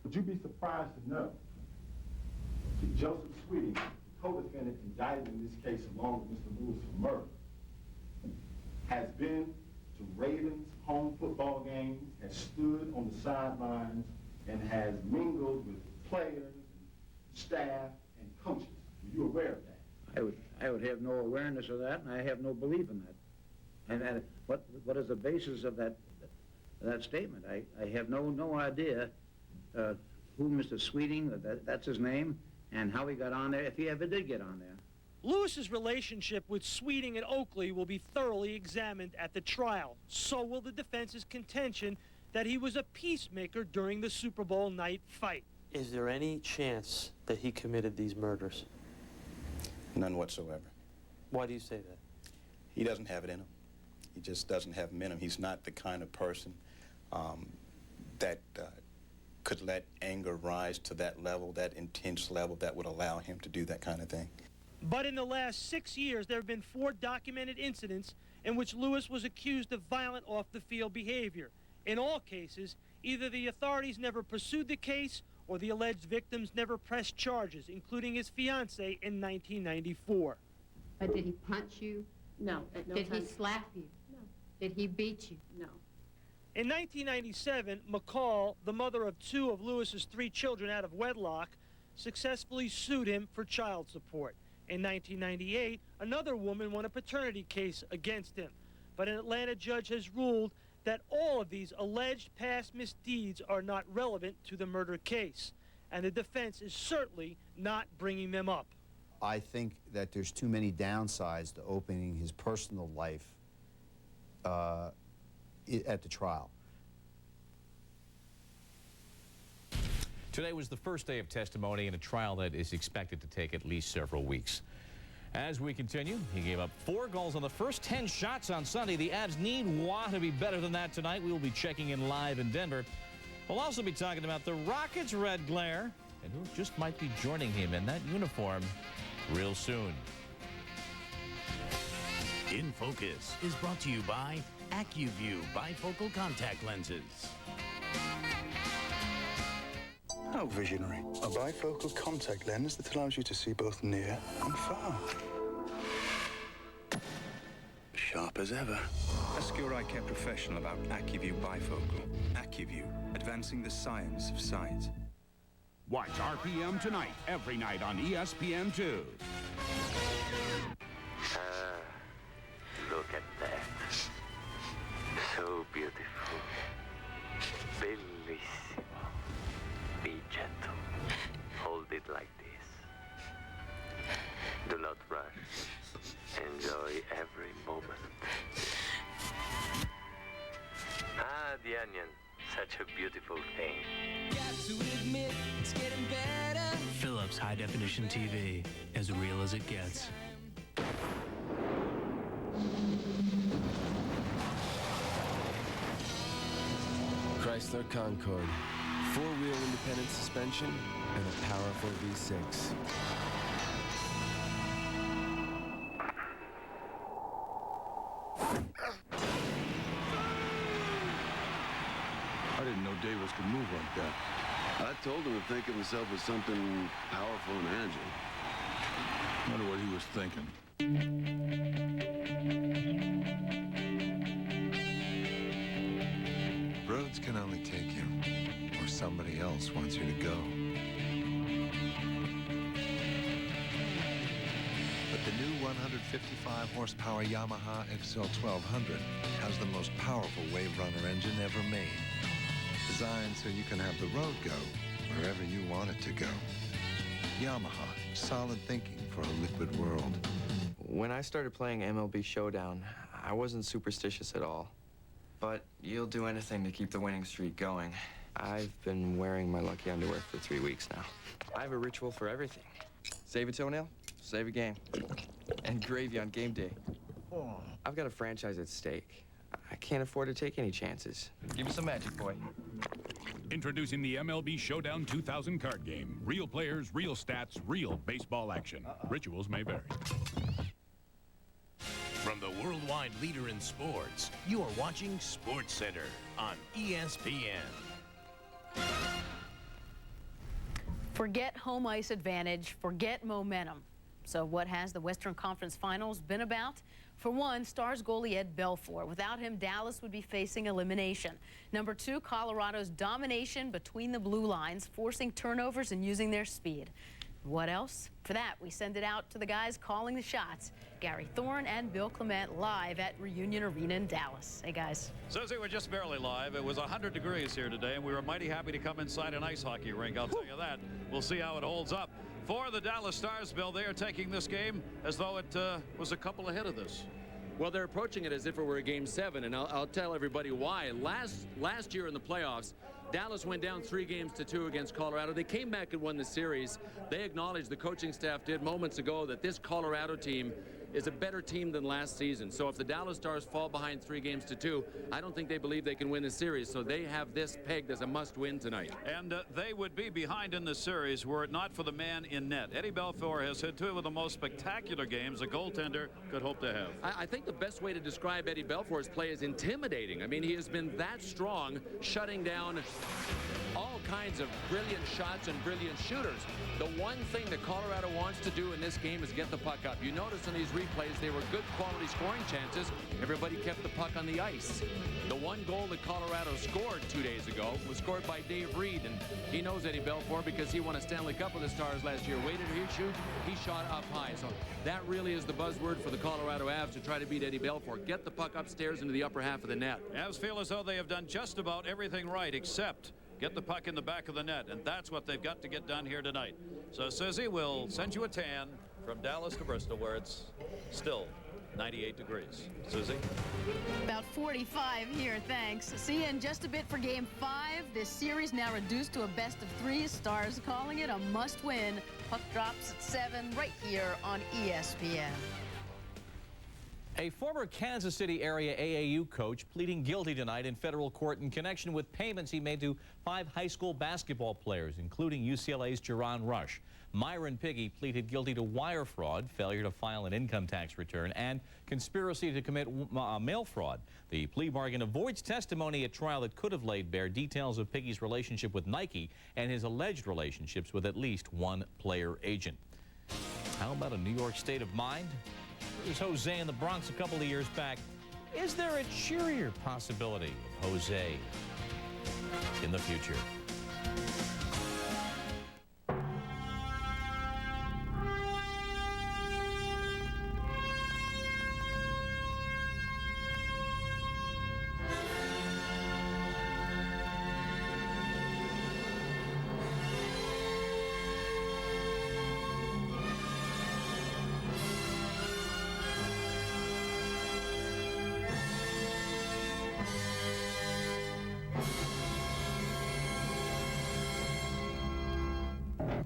Would you be surprised to know that Joseph Sweeting, the co-defendant indicted in this case along with Mr. Lewis for murder, has been to Ravens home football games, has stood on the sidelines, and has mingled with players, staff, and coaches? Are you aware of that? I would have no awareness of that, and I have no belief in that. And what is the basis of that statement? I have no idea who Mr. Sweeting, that's his name, and how he got on there, if he ever did get on there. Lewis's relationship with Sweeting and Oakley will be thoroughly examined at the trial. So will the defense's contention that he was a peacemaker during the Super Bowl night fight. Is there any chance that he committed these murders? None whatsoever. Why do you say that? He doesn't have it in him. He just doesn't have them in him. He's not the kind of person that could let anger rise to that level, that intense level that would allow him to do that kind of thing. But in the last 6 years, there have been 4 documented incidents in which Lewis was accused of violent off-the-field behavior. In all cases, either the authorities never pursued the case or the alleged victims never pressed charges, including his fiancée in 1994. But did he punch you? No, at no Did time. he slap you? No. Did he beat you? No. In 1997, McCall, the mother of 2 of Lewis's 3 children out of wedlock, successfully sued him for child support. In 1998, another woman won a paternity case against him. But an Atlanta judge has ruled that all of these alleged past misdeeds are not relevant to the murder case, and the defense is certainly not bringing them up. I think that there's too many downsides to opening his personal life at the trial. Today was the first day of testimony in a trial that is expected to take at least several weeks. As we continue, he gave up 4 goals on the first 10 shots on Sunday. The Avs need Waugh to be better than that tonight. We will be checking in live in Denver. We'll also be talking about the Rockets' red glare and who just might be joining him in that uniform real soon. In Focus is brought to you by AccuView bifocal contact lenses. How visionary. A bifocal contact lens that allows you to see both near and far. Sharp as ever. Ask your eye care professional about AccuView bifocal. AccuView, advancing the science of sight. Watch RPM tonight, every night on ESPN 2. Look at that. So beautiful. Bellissimo. Be gentle. Hold it like this. Do not rush. Enjoy every moment. Ah, the onion. Such a beautiful thing. Got to admit, it's getting better. Philips High Definition TV, as real as it gets. Chrysler Concorde. 4-wheel independent suspension and a powerful V6. I didn't know Davis could move like that. I told him to think of himself as something powerful and agile. I wonder what he was thinking. Roads can only take you somebody else wants you to go. But the new 155 horsepower Yamaha XL 1200 has the most powerful wave runner engine ever made. Designed so you can have the road go wherever you want it to go. Yamaha, solid thinking for a liquid world. When I started playing MLB Showdown, I wasn't superstitious at all. But you'll do anything to keep the winning streak going. I've been wearing my lucky underwear for 3 weeks now. I have a ritual for everything. Save a toenail, save a game. And gravy on game day. I've got a franchise at stake. I can't afford to take any chances. Give me some magic, boy. Introducing the MLB Showdown 2000 card game. Real players, real stats, real baseball action. Rituals may vary. From the worldwide leader in sports, you are watching SportsCenter on ESPN. Forget home ice advantage, forget momentum. So what has the Western Conference Finals been about? For one, Stars goalie Ed Belfour. Without him, Dallas would be facing elimination. Number two, Colorado's domination between the blue lines, forcing turnovers and using their speed. What else? For that, we send it out to the guys calling the shots. Gary Thorne and Bill Clement live at Reunion Arena in Dallas. Hey, guys. Suzy, we're just barely live. It was 100 degrees here today, and we were mighty happy to come inside an ice hockey rink. I'll tell you that. We'll see how it holds up. For the Dallas Stars, Bill, they are taking this game as though it was a couple ahead of this. Well, they're approaching it as if it were a Game 7, and I'll tell everybody why. Last year in the playoffs, Dallas went down 3-2 against Colorado. They came back and won the series. They acknowledged, the coaching staff did moments ago, that this Colorado team is a better team than last season. So if the Dallas Stars fall behind 3-2, I don't think they believe they can win the series. So they have this pegged as a must-win tonight. And they would be behind in the series were it not for the man in net. Eddie Belfour has had two of the most spectacular games a goaltender could hope to have. I think the best way to describe Eddie Belfour's play is intimidating. I mean, he has been that strong, shutting down all kinds of brilliant shots and brilliant shooters. The one thing that Colorado wants to do in this game is get the puck up. You notice in these replays, they were good quality scoring chances. Everybody kept the puck on the ice. The one goal that Colorado scored 2 days ago was scored by Dave Reed, and he knows Eddie Belfour because he won a Stanley Cup with the Stars last year. Waited he shoot, he shot up high. So that really is the buzzword for the Colorado Avs to try to beat Eddie Belfour. Get the puck upstairs into the upper half of the net. Avs feel as though they have done just about everything right except get the puck in the back of the net, and that's what they've got to get done here tonight. So Suzy will send you a tan from Dallas to Bristol, where it's still 98 degrees. Suzy? About 45 here, thanks. See you in just a bit for Game 5. This series now reduced to a best-of-3. Stars calling it a must-win. Puck drops at 7 right here on ESPN. A former Kansas City area AAU coach pleading guilty tonight in federal court in connection with payments he made to 5 high school basketball players, including UCLA's Jerron Rush. Myron Piggy pleaded guilty to wire fraud, failure to file an income tax return, and conspiracy to commit mail fraud. The plea bargain avoids testimony at trial that could have laid bare details of Piggy's relationship with Nike and his alleged relationships with at least one player agent. How about a New York state of mind? There's Jose in the Bronx a couple of years back. Is there a cheerier possibility of Jose in the future?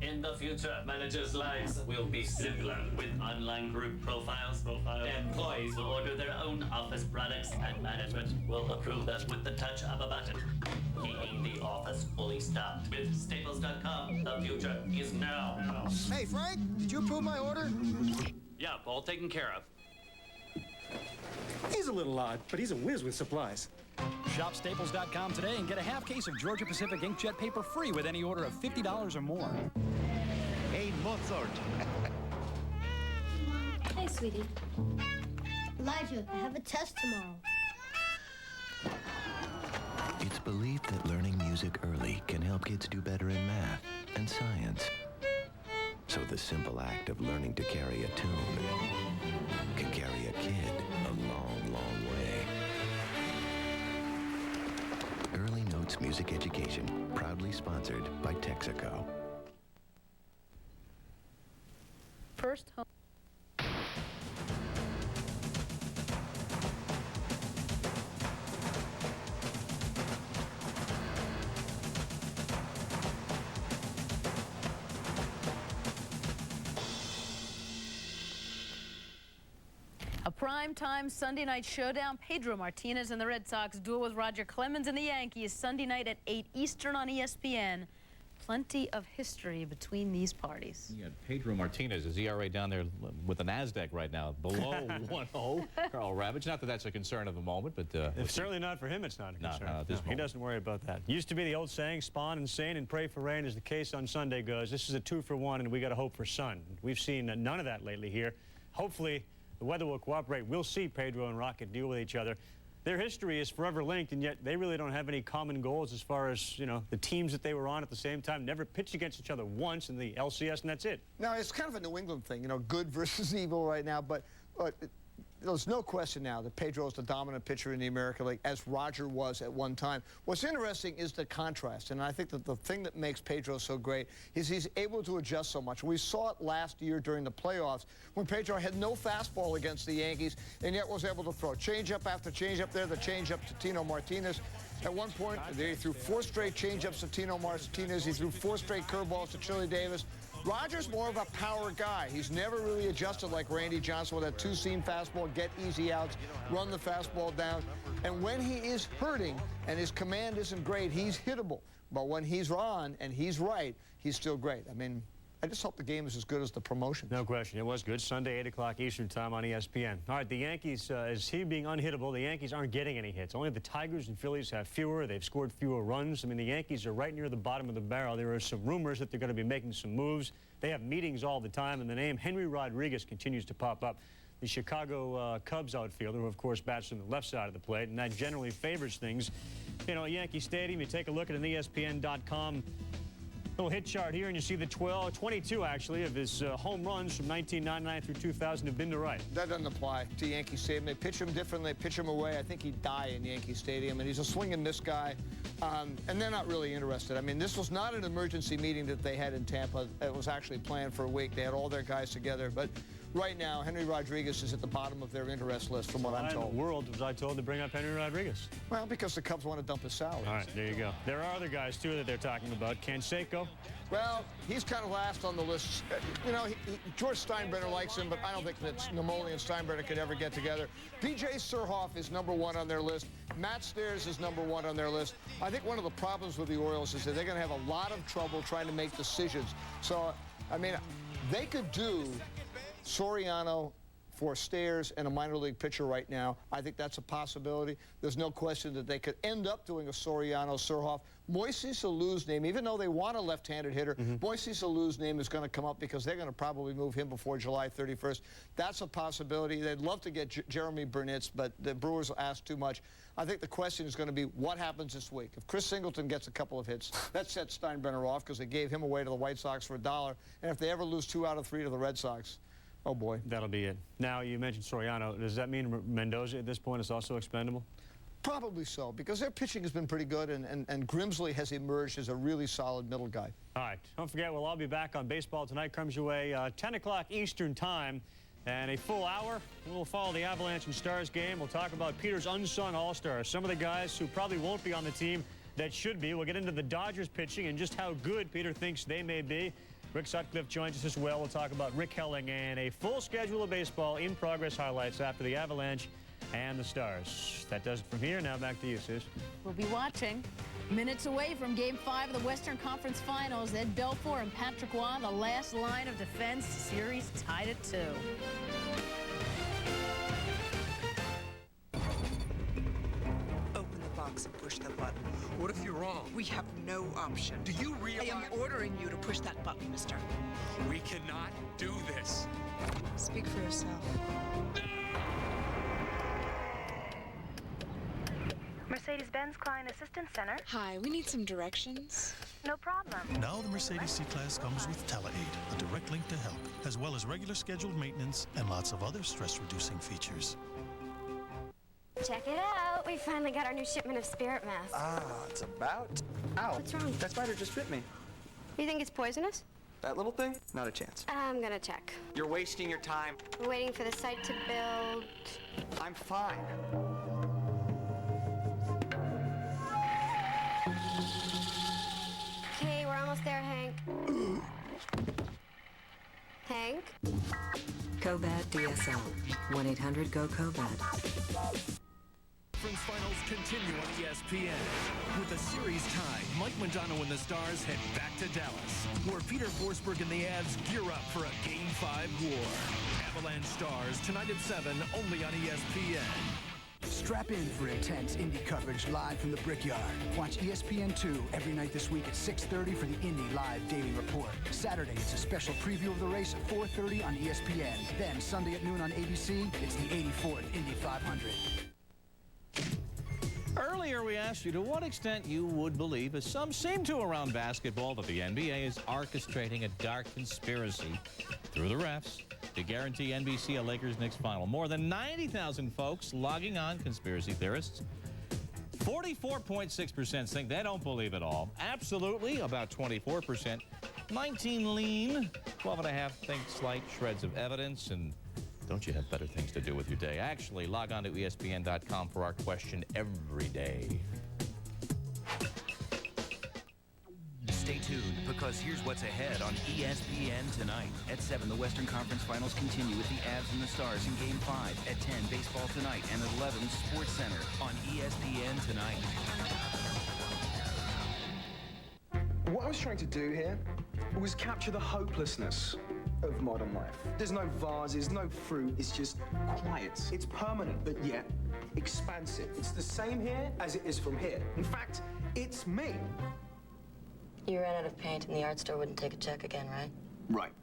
In the future, managers' lives will be simpler with online group profiles. Employees will order their own office products, and management will approve them with the touch of a button. Keeping the office fully stocked with Staples.com. The future is now. Hey, Frank, did you approve my order? Yeah, all taken care of. He's a little odd, but he's a whiz with supplies. Shop Staples.com today and get a half case of Georgia Pacific inkjet paper free with any order of $50 or more. Hey, Mozart. Hey, sweetie. Elijah, I have a test tomorrow. It's believed that learning music early can help kids do better in math and science. So the simple act of learning to carry a tune can carry a kid a long, long way. Early Notes Music Education, proudly sponsored by Texaco. First home. A primetime Sunday night showdown. Pedro Martinez and the Red Sox duel with Roger Clemens and the Yankees Sunday night at 8 Eastern on ESPN. Plenty of history between these parties. You got Pedro Martinez, his ERA down there with the NASDAQ right now, below 1.0. Carl Ravage, not that that's a concern at the moment, but... certainly not for him, it's not a concern. Not at this moment. He doesn't worry about that. Used to be the old saying, spawn and sane and pray for rain, as the case on Sunday goes. This is a 2-for-1, and we got to hope for sun. We've seen none of that lately here. Hopefully, the weather will cooperate. We'll see Pedro and Rocket deal with each other. Their history is forever linked, and yet they really don't have any common goals as far as, you know, the teams that they were on at the same time. Never pitched against each other once in the LCS, and that's it. No, it's kind of a New England thing, you know, good versus evil right now, but there's no question now that Pedro is the dominant pitcher in the American League, as Roger was at one time. What's interesting is the contrast, and I think that the thing that makes Pedro so great is he's able to adjust so much. We saw it last year during the playoffs when Pedro had no fastball against the Yankees and yet was able to throw changeup after changeup there, the changeup to Tino Martinez. At one point, he threw 4 straight changeups to Tino Martinez. He threw 4 straight curveballs to Chili Davis. Roger's more of a power guy. He's never really adjusted like Randy Johnson with that 2-seam fastball, get easy outs, run the fastball down. And when he is hurting and his command isn't great, he's hittable. But when he's on and he's right, he's still great. I mean, I just hope the game is as good as the promotion. No question. It was good. Sunday, 8 o'clock Eastern time on ESPN. All right, the Yankees, as he being unhittable, the Yankees aren't getting any hits. Only the Tigers and Phillies have fewer. They've scored fewer runs. I mean, the Yankees are right near the bottom of the barrel. There are some rumors that they're going to be making some moves. They have meetings all the time, and the name Henry Rodriguez continues to pop up. The Chicago Cubs outfielder, who, of course, bats on the left side of the plate, and that generally favors things. You know, at Yankee Stadium, you take a look at an ESPN.com little hit chart here, and you see the 22 actually of his home runs from 1999 through 2000 have been to right. That doesn't apply to Yankee Stadium. They pitch him differently. They pitch him away. I think he'd die in Yankee Stadium, and he's a swing and miss guy, and they're not really interested. I mean, this was not an emergency meeting that they had in Tampa. It was actually planned for a week. They had all their guys together, but right now, Henry Rodriguez is at the bottom of their interest list, from what I'm told. Why in the world was I told to bring up Henry Rodriguez? Well, because the Cubs want to dump his salary. All right, there you go. There are other guys, too, that they're talking about. Canseco? Well, he's kind of last on the list. You know, George Steinbrenner likes him, but I don't think that Nomoli and Steinbrenner could ever get together. P.J. Surhoff is #1 on their list. Matt Stairs is #1 on their list. I think one of the problems with the Orioles is that they're going to have a lot of trouble trying to make decisions. So, I mean, they could do Soriano for Stairs and a minor league pitcher right now. I think that's a possibility. There's no question that they could end up doing a Soriano, Surhoff. Moises Alou's name, even though they want a left-handed hitter, Moises Alou's name is going to come up because they're going to probably move him before July 31st. That's a possibility. They'd love to get Jeremy Burnitz, but the Brewers ask too much. I think the question is going to be what happens this week. If Chris Singleton gets a couple of hits, that sets Steinbrenner off because they gave him away to the White Sox for $1. And if they ever lose 2 out of 3 to the Red Sox, oh, boy. That'll be it. Now, you mentioned Soriano. Does that mean Mendoza at this point is also expendable? Probably so, because their pitching has been pretty good, and Grimsley has emerged as a really solid middle guy. All right. Don't forget, we'll all be back on Baseball Tonight. Comes your way 10 o'clock Eastern time, and a full hour. We'll follow the Avalanche and Stars game. We'll talk about Peter's unsung all-stars, some of the guys who probably won't be on the team that should be. We'll get into the Dodgers pitching and just how good Peter thinks they may be. Rick Sutcliffe joins us as well. We'll talk about Rick Helling and a full schedule of baseball in progress highlights after the Avalanche and the Stars. That does it from here. Now back to you, Sis. We'll be watching. Minutes away from Game 5 of the Western Conference Finals, Ed Belfour and Patrick Roy, the last line of defense. Series tied at 2. Open the box and push the button. What if you're wrong? We have no option. Do you realize? I am ordering you to push that button, mister. We cannot do this. Speak for yourself. Mercedes Mercedes-Benz Klein Assistance Center. Hi, we need some directions. No problem. Now the Mercedes C-Class comes with TeleAid, a direct link to help, as well as regular scheduled maintenance and lots of other stress-reducing features. Check it out. We finally got our new shipment of spirit masks. Ah, it's about... Ow. What's wrong? That spider just bit me. You think it's poisonous? That little thing? Not a chance. I'm gonna check. You're wasting your time. We're waiting for the site to build. I'm fine. Okay, we're almost there, Hank. Hank? Cobat DSL. 1-800-GO-COBAT. Conference finals continue on ESPN. With the series tied, Mike Modano and the Stars head back to Dallas, where Peter Forsberg and the Avs gear up for a Game 5 war. Avalanche Stars tonight at 7, only on ESPN. Strap in for intense Indy coverage live from the Brickyard. Watch ESPN2 every night this week at 6:30 for the Indy Live Daily Report. Saturday, it's a special preview of the race at 4:30 on ESPN. Then Sunday at noon on ABC, it's the 84th Indy 500. Earlier, we asked you to what extent you would believe, as some seem to around basketball, that the NBA is orchestrating a dark conspiracy through the refs to guarantee NBC a Lakers-Knicks final. More than 90,000 folks logging on, conspiracy theorists. 44.6% think they don't believe it all. Absolutely, about 24%. 19 lean. 12.5 think slight shreds of evidence. And don't you have better things to do with your day? Actually, log on to ESPN.com for our question every day. Stay tuned, because here's what's ahead on ESPN tonight. At 7, the Western Conference Finals continue with the Avs and the Stars in Game 5. At 10, baseball tonight. And at 11, SportsCenter on ESPN tonight. What I was trying to do here was capture the hopelessness of modern life. There's no vases, no fruit, it's just quiet. It's permanent, but yet expansive. It's the same here as it is from here. In fact, it's me. You ran out of paint and the art store wouldn't take a check again, right? Right.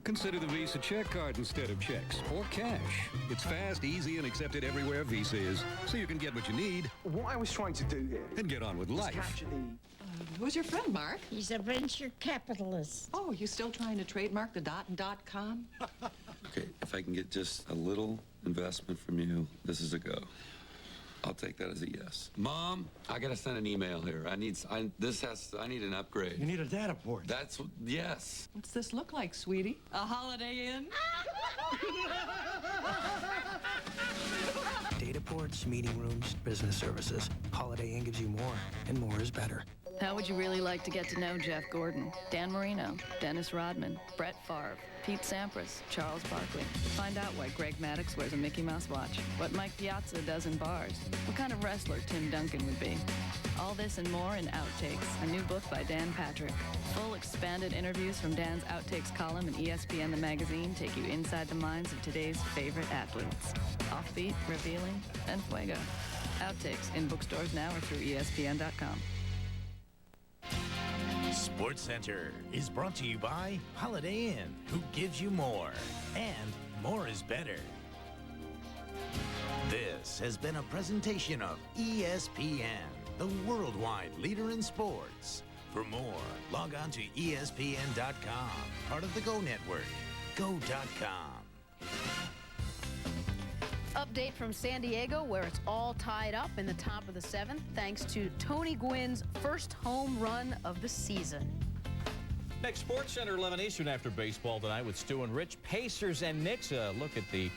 Consider the Visa check card instead of checks or cash. It's fast, easy, and accepted everywhere Visa is, so you can get what you need. What I was trying to do here and get on with life. Capture the... Who's your friend, Mark? He's a venture capitalist. Oh, you still trying to trademark the .com? Okay, if I can get just a little investment from you, this is a go. I'll take that as a yes. Mom, I gotta send an email here. I need an upgrade. You need a data port. That's, yes. What's this look like, sweetie? A Holiday Inn? Data ports, meeting rooms, business services. Holiday Inn gives you more, and more is better. How would you really like to get to know Jeff Gordon, Dan Marino, Dennis Rodman, Brett Favre, Pete Sampras, Charles Barkley? Find out why Greg Maddux wears a Mickey Mouse watch, what Mike Piazza does in bars, what kind of wrestler Tim Duncan would be. All this and more in Outtakes, a new book by Dan Patrick. Full expanded interviews from Dan's Outtakes column in ESPN the magazine take you inside the minds of today's favorite athletes. Offbeat, revealing, and fuego. Outtakes in bookstores now or through ESPN.com. SportsCenter is brought to you by Holiday Inn, who gives you more, and more is better. This has been a presentation of ESPN, the worldwide leader in sports. For more, log on to ESPN.com, part of the Go Network, go.com. Update from San Diego, where it's all tied up in the top of the 7th, thanks to Tony Gwynn's first home run of the season. Next, SportsCenter, 11 Eastern after baseball tonight with Stu and Rich. Pacers and Knicks. Look at the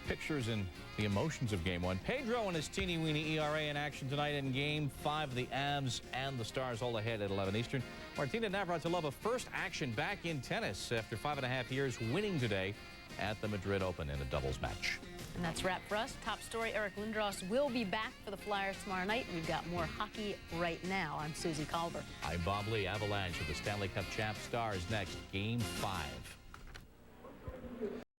pictures and the emotions of Game 1. Pedro and his teeny-weeny ERA in action tonight in Game 5 of the Avs and the Stars, all ahead at 11 Eastern. Martina Navratilova, first action back in tennis after 5.5 years, winning today at the Madrid Open in a doubles match. And that's wrap for us. Top story, Eric Lindros will be back for the Flyers tomorrow night. We've got more hockey right now. I'm Suzy Kolber. I'm Bob Lee. Avalanche of the Stanley Cup champ Stars next, Game 5.